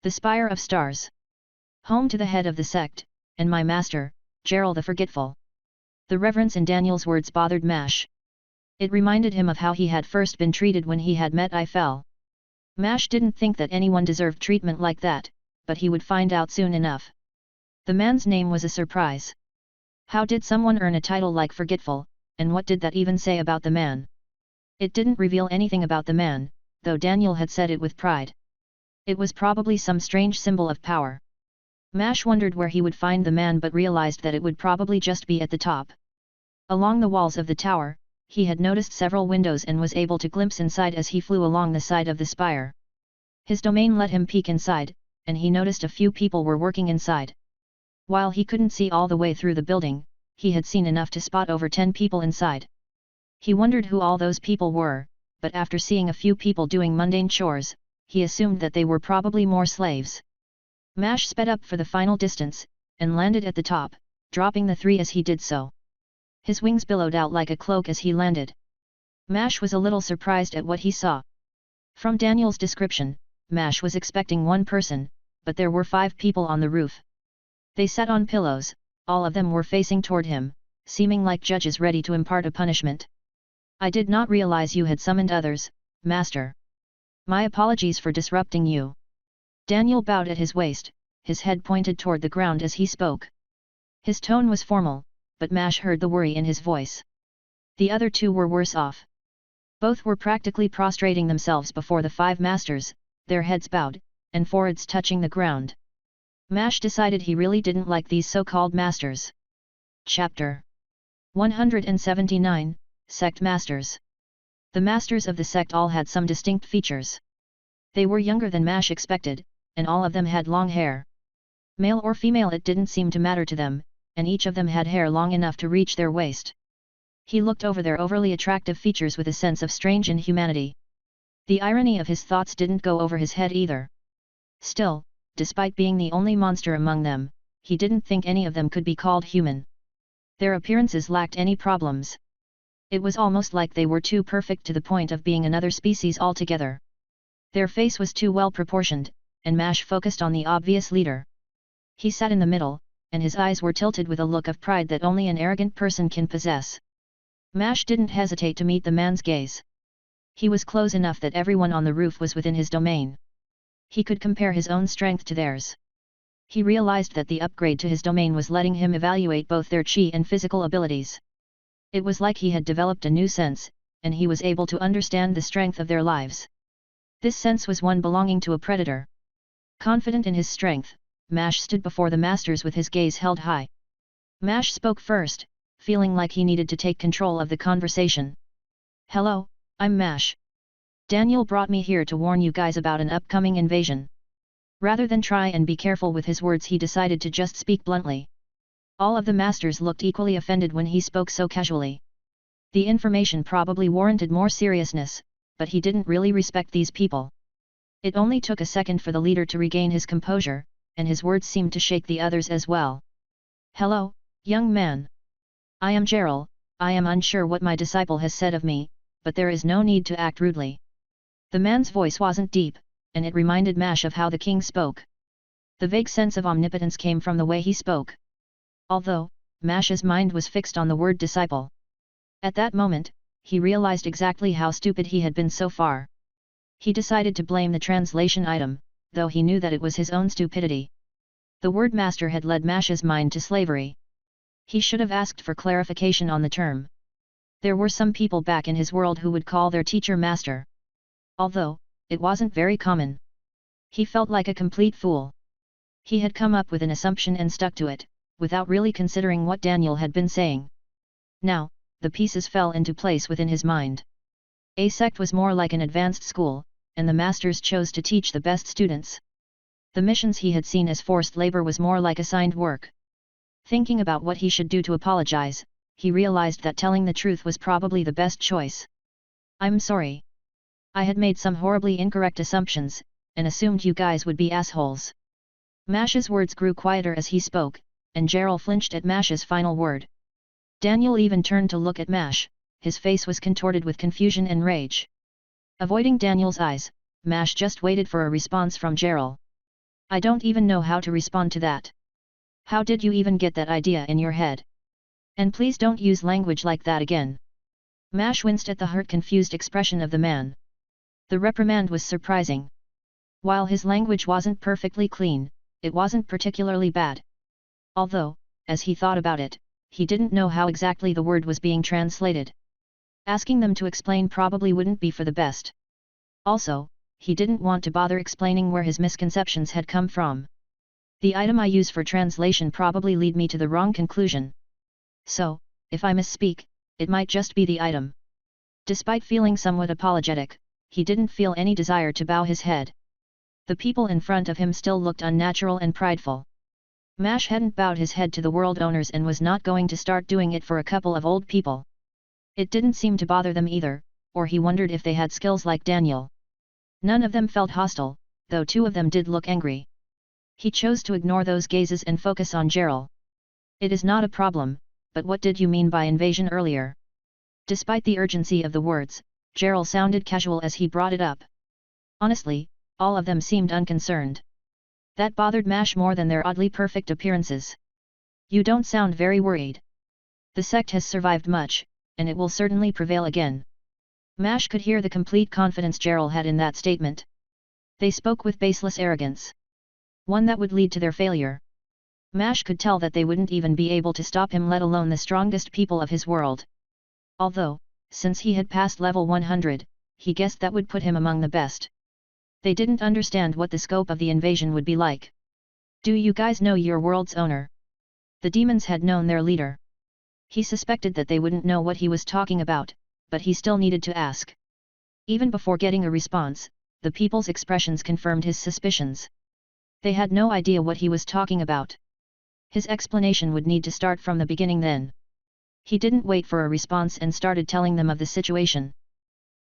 The Spire of Stars. Home to the head of the sect, and my master, Gerald the Forgetful. The reverence in Daniel's words bothered Mash. It reminded him of how he had first been treated when he had met Eiffel. Mash didn't think that anyone deserved treatment like that, but he would find out soon enough. The man's name was a surprise. How did someone earn a title like Forgetful, and what did that even say about the man? It didn't reveal anything about the man, though Daniel had said it with pride. It was probably some strange symbol of power. Mash wondered where he would find the man but realized that it would probably just be at the top. Along the walls of the tower, he had noticed several windows and was able to glimpse inside as he flew along the side of the spire. His domain let him peek inside, and he noticed a few people were working inside. While he couldn't see all the way through the building, he had seen enough to spot over 10 people inside. He wondered who all those people were, but after seeing a few people doing mundane chores, he assumed that they were probably more slaves. Mash sped up for the final distance, and landed at the top, dropping the three as he did so. His wings billowed out like a cloak as he landed. Mash was a little surprised at what he saw. From Daniel's description, Mash was expecting one person, but there were 5 people on the roof. They sat on pillows, all of them were facing toward him, seeming like judges ready to impart a punishment. I did not realize you had summoned others, Master. My apologies for disrupting you. Daniel bowed at his waist, his head pointed toward the ground as he spoke. His tone was formal, but Mash heard the worry in his voice. The other two were worse off. Both were practically prostrating themselves before the 5 masters, their heads bowed, and foreheads touching the ground. Mash decided he really didn't like these so-called masters. Chapter 179, Sect Masters. The masters of the sect all had some distinct features. They were younger than Mash expected, and all of them had long hair. Male or female it didn't seem to matter to them, and each of them had hair long enough to reach their waist. He looked over their overly attractive features with a sense of strange inhumanity. The irony of his thoughts didn't go over his head either. Still, despite being the only monster among them, he didn't think any of them could be called human. Their appearances lacked any problems. It was almost like they were too perfect to the point of being another species altogether. Their face was too well proportioned, and Mash focused on the obvious leader. He sat in the middle, and his eyes were tilted with a look of pride that only an arrogant person can possess. Mash didn't hesitate to meet the man's gaze. He was close enough that everyone on the roof was within his domain. He could compare his own strength to theirs. He realized that the upgrade to his domain was letting him evaluate both their chi and physical abilities. It was like he had developed a new sense, and he was able to understand the strength of their lives. This sense was one belonging to a predator. Confident in his strength, Mash stood before the masters with his gaze held high. Mash spoke first, feeling like he needed to take control of the conversation. Hello, I'm Mash. Daniel brought me here to warn you guys about an upcoming invasion. Rather than try and be careful with his words, he decided to just speak bluntly. All of the masters looked equally offended when he spoke so casually. The information probably warranted more seriousness, but he didn't really respect these people. It only took a second for the leader to regain his composure, and his words seemed to shake the others as well. Hello, young man. I am Gerald. I am unsure what my disciple has said of me, but there is no need to act rudely. The man's voice wasn't deep, and it reminded Mash of how the king spoke. The vague sense of omnipotence came from the way he spoke. Although, Mash's mind was fixed on the word disciple. At that moment, he realized exactly how stupid he had been so far. He decided to blame the translation item, though he knew that it was his own stupidity. The word master had led Mash's mind to slavery. He should have asked for clarification on the term. There were some people back in his world who would call their teacher master. Although, it wasn't very common. He felt like a complete fool. He had come up with an assumption and stuck to it, without really considering what Daniel had been saying. Now, the pieces fell into place within his mind. A sect was more like an advanced school, and the masters chose to teach the best students. The missions he had seen as forced labor was more like assigned work. Thinking about what he should do to apologize, he realized that telling the truth was probably the best choice. I'm sorry. I had made some horribly incorrect assumptions, and assumed you guys would be assholes. Mash's words grew quieter as he spoke, and Gerald flinched at Mash's final word. Daniel even turned to look at Mash, his face was contorted with confusion and rage. Avoiding Daniel's eyes, Mash just waited for a response from Gerald. I don't even know how to respond to that. How did you even get that idea in your head? And please don't use language like that again. Mash winced at the hurt, confused expression of the man. The reprimand was surprising. While his language wasn't perfectly clean, it wasn't particularly bad. Although, as he thought about it, he didn't know how exactly the word was being translated. Asking them to explain probably wouldn't be for the best. Also, he didn't want to bother explaining where his misconceptions had come from. The item I use for translation probably lead me to the wrong conclusion. So, if I misspeak, it might just be the item. Despite feeling somewhat apologetic, he didn't feel any desire to bow his head. The people in front of him still looked unnatural and prideful. Mash hadn't bowed his head to the world owners and was not going to start doing it for a couple of old people. It didn't seem to bother them either, or he wondered if they had skills like Daniel. None of them felt hostile, though 2 of them did look angry. He chose to ignore those gazes and focus on Gerald. It is not a problem, but what did you mean by invasion earlier? Despite the urgency of the words, Gerald sounded casual as he brought it up. Honestly, all of them seemed unconcerned. That bothered Mash more than their oddly perfect appearances. You don't sound very worried. The sect has survived much, and it will certainly prevail again. Mash could hear the complete confidence Gerald had in that statement. They spoke with baseless arrogance. One that would lead to their failure. Mash could tell that they wouldn't even be able to stop him, let alone the strongest people of his world. Although, since he had passed level 100, he guessed that would put him among the best. They didn't understand what the scope of the invasion would be like. Do you guys know your world's owner? The demons had known their leader. He suspected that they wouldn't know what he was talking about, but he still needed to ask. Even before getting a response, the people's expressions confirmed his suspicions. They had no idea what he was talking about. His explanation would need to start from the beginning then. He didn't wait for a response and started telling them of the situation.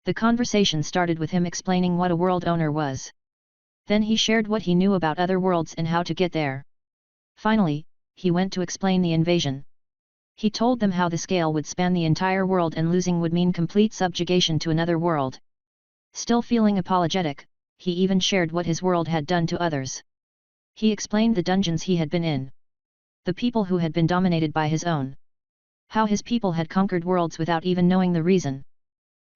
The conversation started with him explaining what a world owner was. Then he shared what he knew about other worlds and how to get there. Finally, he went to explain the invasion. He told them how the scale would span the entire world and losing would mean complete subjugation to another world. Still feeling apologetic, he even shared what his world had done to others. He explained the dungeons he had been in. The people who had been dominated by his own. How his people had conquered worlds without even knowing the reason.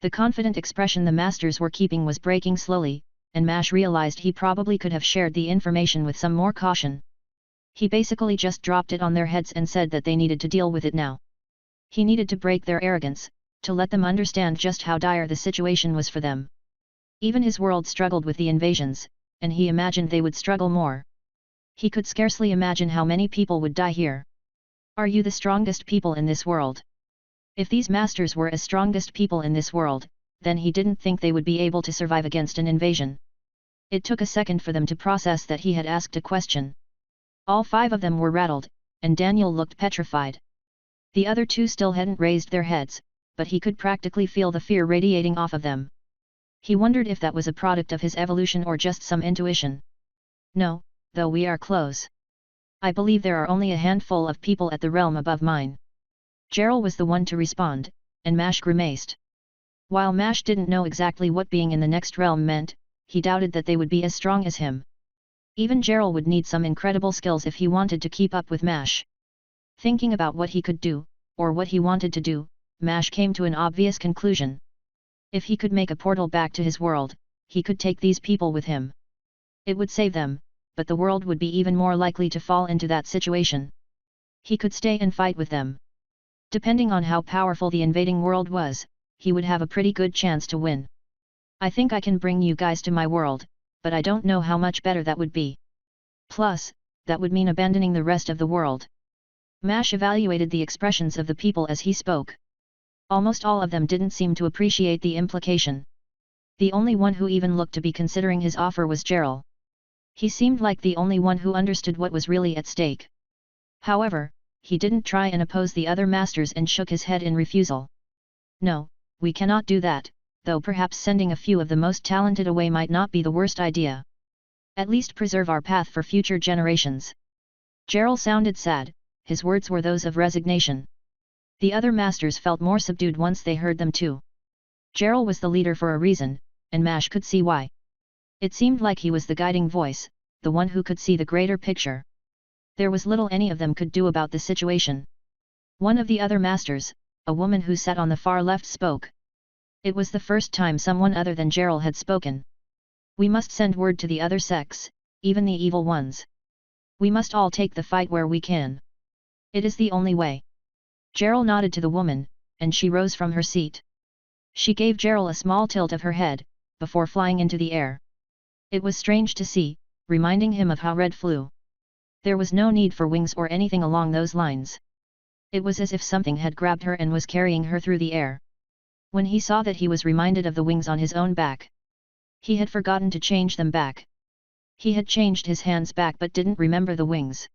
The confident expression the masters were keeping was breaking slowly, and Mash realized he probably could have shared the information with some more caution. He basically just dropped it on their heads and said that they needed to deal with it now. He needed to break their arrogance, to let them understand just how dire the situation was for them. Even his world struggled with the invasions, and he imagined they would struggle more. He could scarcely imagine how many people would die here. Are you the strongest people in this world? If these masters were as strongest people in this world, then he didn't think they would be able to survive against an invasion. It took a second for them to process that he had asked a question. All 5 of them were rattled, and Daniel looked petrified. The other 2 still hadn't raised their heads, but he could practically feel the fear radiating off of them. He wondered if that was a product of his evolution or just some intuition. No, though we are close. I believe there are only a handful of people at the realm above mine. Gerald was the one to respond, and Mash grimaced. While Mash didn't know exactly what being in the next realm meant, he doubted that they would be as strong as him. Even Gerald would need some incredible skills if he wanted to keep up with Mash. Thinking about what he could do, or what he wanted to do, Mash came to an obvious conclusion. If he could make a portal back to his world, he could take these people with him. It would save them, but the world would be even more likely to fall into that situation. He could stay and fight with them. Depending on how powerful the invading world was, he would have a pretty good chance to win. I think I can bring you guys to my world, but I don't know how much better that would be. Plus, that would mean abandoning the rest of the world. Mash evaluated the expressions of the people as he spoke. Almost all of them didn't seem to appreciate the implication. The only one who even looked to be considering his offer was Gerald. He seemed like the only one who understood what was really at stake. However, he didn't try and oppose the other masters and shook his head in refusal. No, we cannot do that, though perhaps sending a few of the most talented away might not be the worst idea. At least preserve our path for future generations. Gerald sounded sad, his words were those of resignation. The other masters felt more subdued once they heard them too. Gerald was the leader for a reason, and Mash could see why. It seemed like he was the guiding voice, the one who could see the greater picture. There was little any of them could do about the situation. One of the other masters, a woman who sat on the far left, spoke. It was the first time someone other than Gerald had spoken. We must send word to the other sects, even the evil ones. We must all take the fight where we can. It is the only way. Gerald nodded to the woman, and she rose from her seat. She gave Gerald a small tilt of her head, before flying into the air. It was strange to see, reminding him of how Red flew. There was no need for wings or anything along those lines. It was as if something had grabbed her and was carrying her through the air. When he saw that, he was reminded of the wings on his own back. He had forgotten to change them back. He had changed his hands back but didn't remember the wings.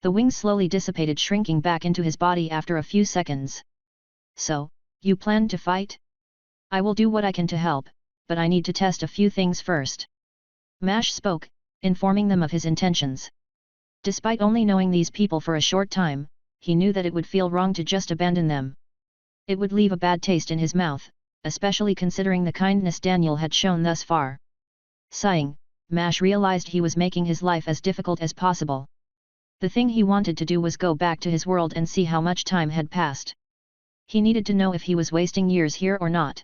The wings slowly dissipated, shrinking back into his body after a few seconds. So, you plan to fight? I will do what I can to help, but I need to test a few things first. Mash spoke, informing them of his intentions. Despite only knowing these people for a short time, he knew that it would feel wrong to just abandon them. It would leave a bad taste in his mouth, especially considering the kindness Daniel had shown thus far. Sighing, Mash realized he was making his life as difficult as possible. The thing he wanted to do was go back to his world and see how much time had passed. He needed to know if he was wasting years here or not.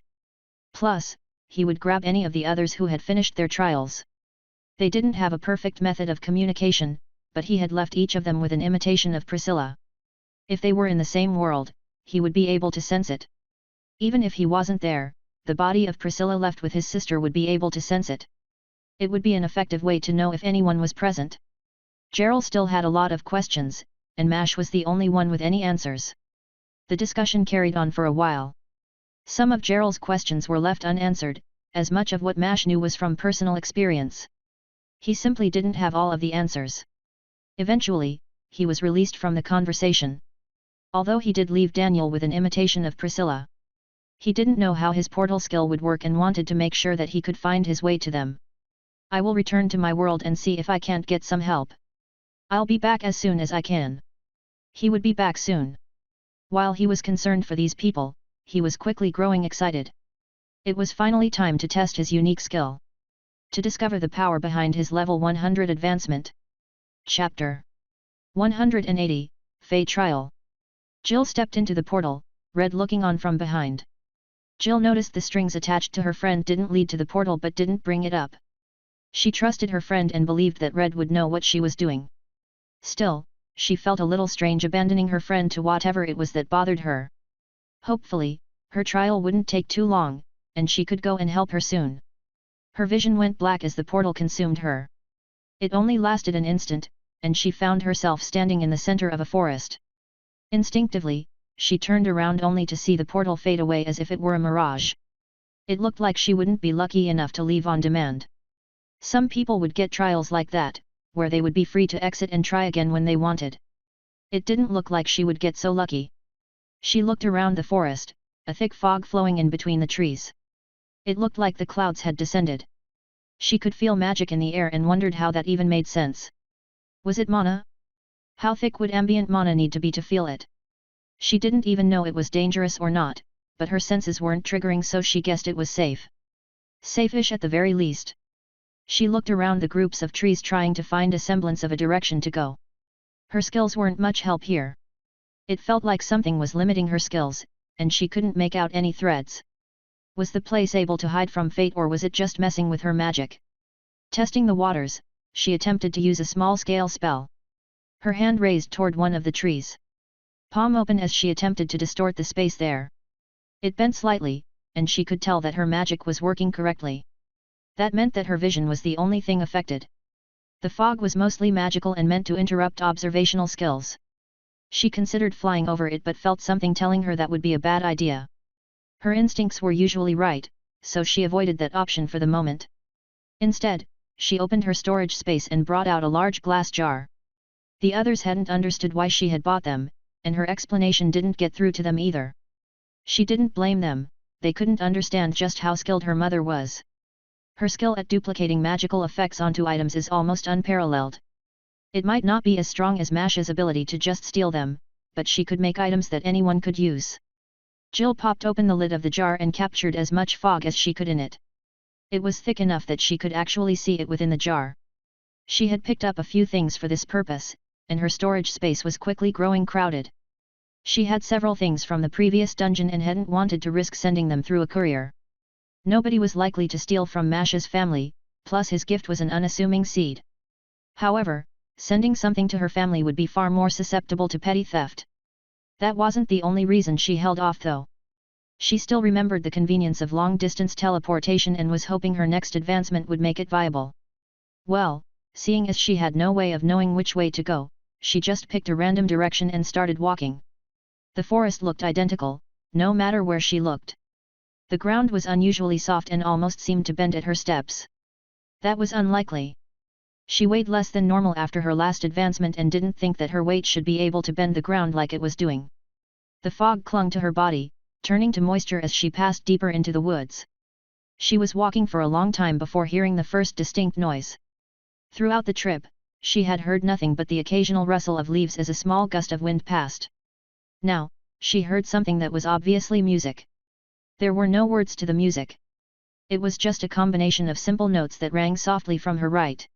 Plus, he would grab any of the others who had finished their trials. They didn't have a perfect method of communication, but he had left each of them with an imitation of Priscilla. If they were in the same world, he would be able to sense it. Even if he wasn't there, the body of Priscilla left with his sister would be able to sense it. It would be an effective way to know if anyone was present. Gerald still had a lot of questions, and Mash was the only one with any answers. The discussion carried on for a while. Some of Gerald's questions were left unanswered, as much of what Mash knew was from personal experience. He simply didn't have all of the answers. Eventually, he was released from the conversation. Although he did leave Daniel with an imitation of Priscilla. He didn't know how his portal skill would work and wanted to make sure that he could find his way to them. I will return to my world and see if I can't get some help. I'll be back as soon as I can. He would be back soon. While he was concerned for these people, he was quickly growing excited. It was finally time to test his unique skill. To discover the power behind his level 100 advancement. Chapter 180, Fey Trial. Jill stepped into the portal, Red looking on from behind. Jill noticed the strings attached to her friend didn't lead to the portal but didn't bring it up. She trusted her friend and believed that Red would know what she was doing. Still, she felt a little strange abandoning her friend to whatever it was that bothered her. Hopefully, her trial wouldn't take too long, and she could go and help her soon. Her vision went black as the portal consumed her. It only lasted an instant, and she found herself standing in the center of a forest. Instinctively, she turned around only to see the portal fade away as if it were a mirage. It looked like she wouldn't be lucky enough to leave on demand. Some people would get trials like that, where they would be free to exit and try again when they wanted. It didn't look like she would get so lucky. She looked around the forest, a thick fog flowing in between the trees. It looked like the clouds had descended. She could feel magic in the air and wondered how that even made sense. Was it mana? How thick would ambient mana need to be to feel it? She didn't even know it was dangerous or not, but her senses weren't triggering, so she guessed it was safe. Safe-ish at the very least. She looked around the groups of trees trying to find a semblance of a direction to go. Her skills weren't much help here. It felt like something was limiting her skills, and she couldn't make out any threads. Was the place able to hide from fate, or was it just messing with her magic? Testing the waters, she attempted to use a small-scale spell. Her hand raised toward one of the trees. Palm open as she attempted to distort the space there. It bent slightly, and she could tell that her magic was working correctly. That meant that her vision was the only thing affected. The fog was mostly magical and meant to interrupt observational skills. She considered flying over it but felt something telling her that would be a bad idea. Her instincts were usually right, so she avoided that option for the moment. Instead, she opened her storage space and brought out a large glass jar. The others hadn't understood why she had bought them, and her explanation didn't get through to them either. She didn't blame them, they couldn't understand just how skilled her mother was. Her skill at duplicating magical effects onto items is almost unparalleled. It might not be as strong as Mash's ability to just steal them, but she could make items that anyone could use. Jill popped open the lid of the jar and captured as much fog as she could in it. It was thick enough that she could actually see it within the jar. She had picked up a few things for this purpose, and her storage space was quickly growing crowded. She had several things from the previous dungeon and hadn't wanted to risk sending them through a courier. Nobody was likely to steal from Mash's family, plus his gift was an unassuming seed. However, sending something to her family would be far more susceptible to petty theft. That wasn't the only reason she held off though. She still remembered the convenience of long-distance teleportation and was hoping her next advancement would make it viable. Well, seeing as she had no way of knowing which way to go, she just picked a random direction and started walking. The forest looked identical, no matter where she looked. The ground was unusually soft and almost seemed to bend at her steps. That was unlikely. She weighed less than normal after her last advancement and didn't think that her weight should be able to bend the ground like it was doing. The fog clung to her body, turning to moisture as she passed deeper into the woods. She was walking for a long time before hearing the first distinct noise. Throughout the trip, she had heard nothing but the occasional rustle of leaves as a small gust of wind passed. Now, she heard something that was obviously music. There were no words to the music. It was just a combination of simple notes that rang softly from her right.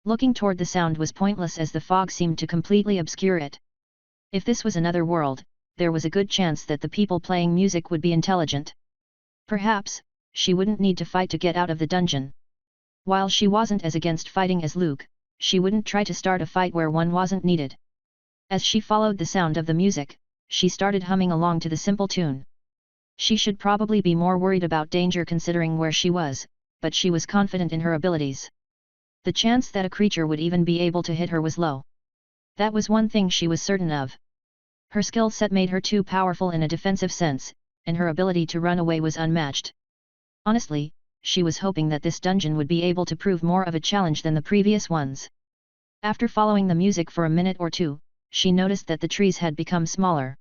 Looking toward the sound was pointless as the fog seemed to completely obscure it. If this was another world, there was a good chance that the people playing music would be intelligent. Perhaps, she wouldn't need to fight to get out of the dungeon. While she wasn't as against fighting as Luke, she wouldn't try to start a fight where one wasn't needed. As she followed the sound of the music, she started humming along to the simple tune. She should probably be more worried about danger considering where she was, but she was confident in her abilities. The chance that a creature would even be able to hit her was low. That was one thing she was certain of. Her skill set made her too powerful in a defensive sense, and her ability to run away was unmatched. Honestly, she was hoping that this dungeon would be able to prove more of a challenge than the previous ones. After following the music for a minute or two, she noticed that the trees had become smaller.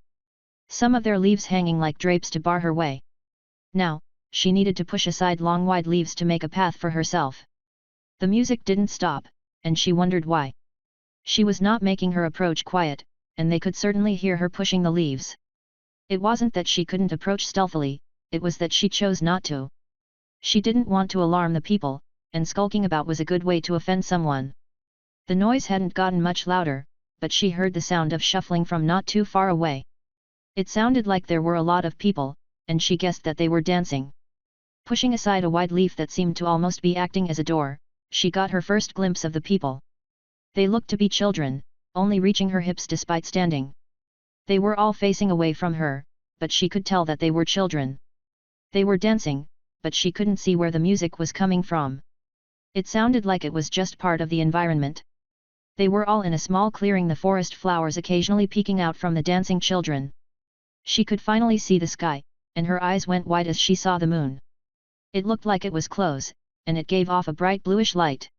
Some of their leaves hanging like drapes to bar her way. Now, she needed to push aside long wide leaves to make a path for herself. The music didn't stop, and she wondered why. She was not making her approach quiet, and they could certainly hear her pushing the leaves. It wasn't that she couldn't approach stealthily, it was that she chose not to. She didn't want to alarm the people, and skulking about was a good way to offend someone. The noise hadn't gotten much louder, but she heard the sound of shuffling from not too far away. It sounded like there were a lot of people, and she guessed that they were dancing. Pushing aside a wide leaf that seemed to almost be acting as a door, she got her first glimpse of the people. They looked to be children, only reaching her hips despite standing. They were all facing away from her, but she could tell that they were children. They were dancing, but she couldn't see where the music was coming from. It sounded like it was just part of the environment. They were all in a small clearing, the forest flowers occasionally peeking out from the dancing children. She could finally see the sky, and her eyes went wide as she saw the moon. It looked like it was close, and it gave off a bright bluish light.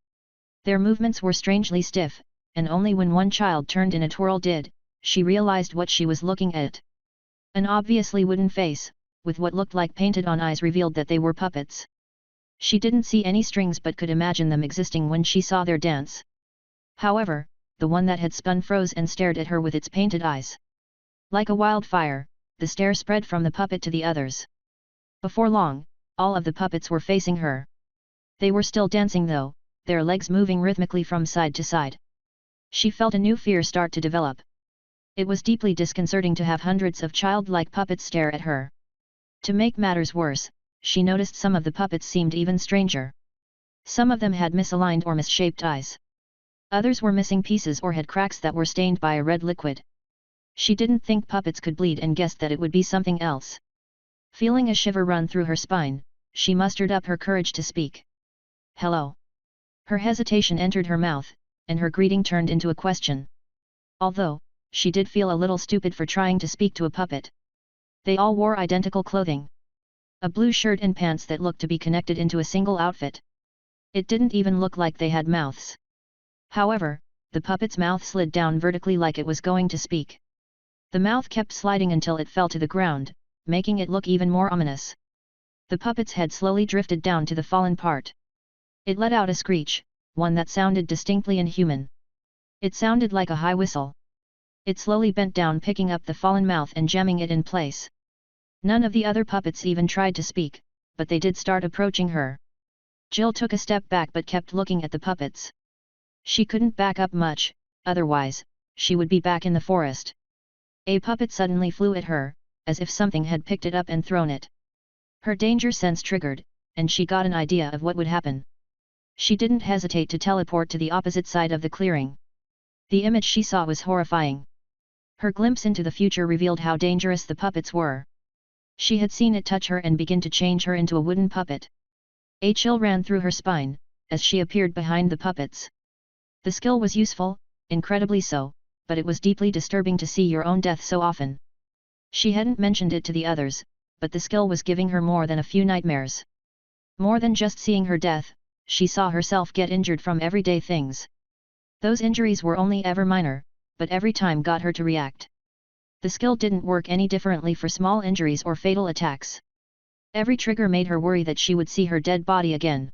Their movements were strangely stiff, and only when one child turned in a twirl did she realized what she was looking at. An obviously wooden face, with what looked like painted-on eyes, revealed that they were puppets. She didn't see any strings but could imagine them existing when she saw their dance. However, the one that had spun froze and stared at her with its painted eyes. Like a wildfire, the stare spread from the puppet to the others. Before long, all of the puppets were facing her. They were still dancing though, their legs moving rhythmically from side to side. She felt a new fear start to develop. It was deeply disconcerting to have hundreds of childlike puppets stare at her. To make matters worse, she noticed some of the puppets seemed even stranger. Some of them had misaligned or misshaped eyes. Others were missing pieces or had cracks that were stained by a red liquid. She didn't think puppets could bleed and guessed that it would be something else. Feeling a shiver run through her spine, she mustered up her courage to speak. "Hello." Her hesitation entered her mouth, and her greeting turned into a question. Although, she did feel a little stupid for trying to speak to a puppet. They all wore identical clothing. A blue shirt and pants that looked to be connected into a single outfit. It didn't even look like they had mouths. However, the puppet's mouth slid down vertically like it was going to speak. The mouth kept sliding until it fell to the ground, making it look even more ominous. The puppet's head slowly drifted down to the fallen part. It let out a screech, one that sounded distinctly inhuman. It sounded like a high whistle. It slowly bent down, picking up the fallen mouth and jamming it in place. None of the other puppets even tried to speak, but they did start approaching her. Jill took a step back but kept looking at the puppets. She couldn't back up much, otherwise, she would be back in the forest. A puppet suddenly flew at her, as if something had picked it up and thrown it. Her danger sense triggered, and she got an idea of what would happen. She didn't hesitate to teleport to the opposite side of the clearing. The image she saw was horrifying. Her glimpse into the future revealed how dangerous the puppets were. She had seen it touch her and begin to change her into a wooden puppet. A chill ran through her spine, as she appeared behind the puppets. The skill was useful, incredibly so, but it was deeply disturbing to see your own death so often. She hadn't mentioned it to the others, but the skill was giving her more than a few nightmares. More than just seeing her death, she saw herself get injured from everyday things. Those injuries were only ever minor, but every time got her to react. The skill didn't work any differently for small injuries or fatal attacks. Every trigger made her worry that she would see her dead body again.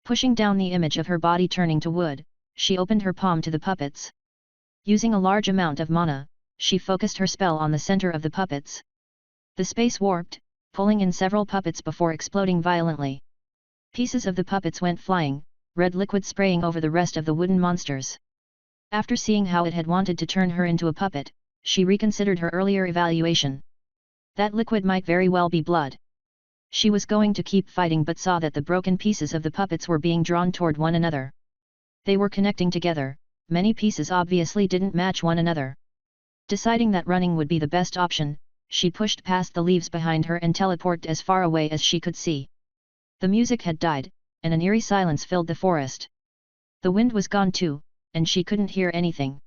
Pushing down the image of her body turning to wood, she opened her palm to the puppets. Using a large amount of mana, she focused her spell on the center of the puppets. The space warped, pulling in several puppets before exploding violently. Pieces of the puppets went flying, red liquid spraying over the rest of the wooden monsters. After seeing how it had wanted to turn her into a puppet, She reconsidered her earlier evaluation. That liquid might very well be blood. She was going to keep fighting but saw that the broken pieces of the puppets were being drawn toward one another. They were connecting together, many pieces obviously didn't match one another. Deciding that running would be the best option, she pushed past the leaves behind her and teleported as far away as she could see. The music had died, and an eerie silence filled the forest. The wind was gone too, and she couldn't hear anything.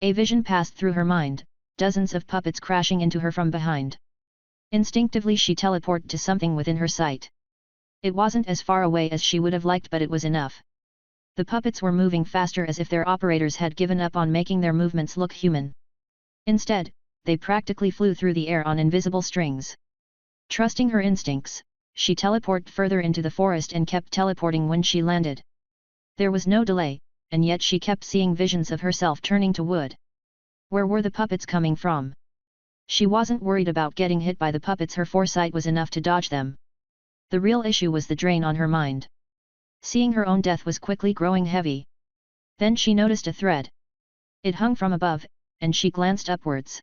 A vision passed through her mind, dozens of puppets crashing into her from behind. Instinctively she teleported to something within her sight. It wasn't as far away as she would have liked, but it was enough. The puppets were moving faster, as if their operators had given up on making their movements look human. Instead, they practically flew through the air on invisible strings. Trusting her instincts, she teleported further into the forest and kept teleporting when she landed. There was no delay, and yet she kept seeing visions of herself turning to wood. Where were the puppets coming from? She wasn't worried about getting hit by the puppets, her foresight was enough to dodge them. The real issue was the drain on her mind. Seeing her own death was quickly growing heavy. Then she noticed a thread. It hung from above, and she glanced upwards.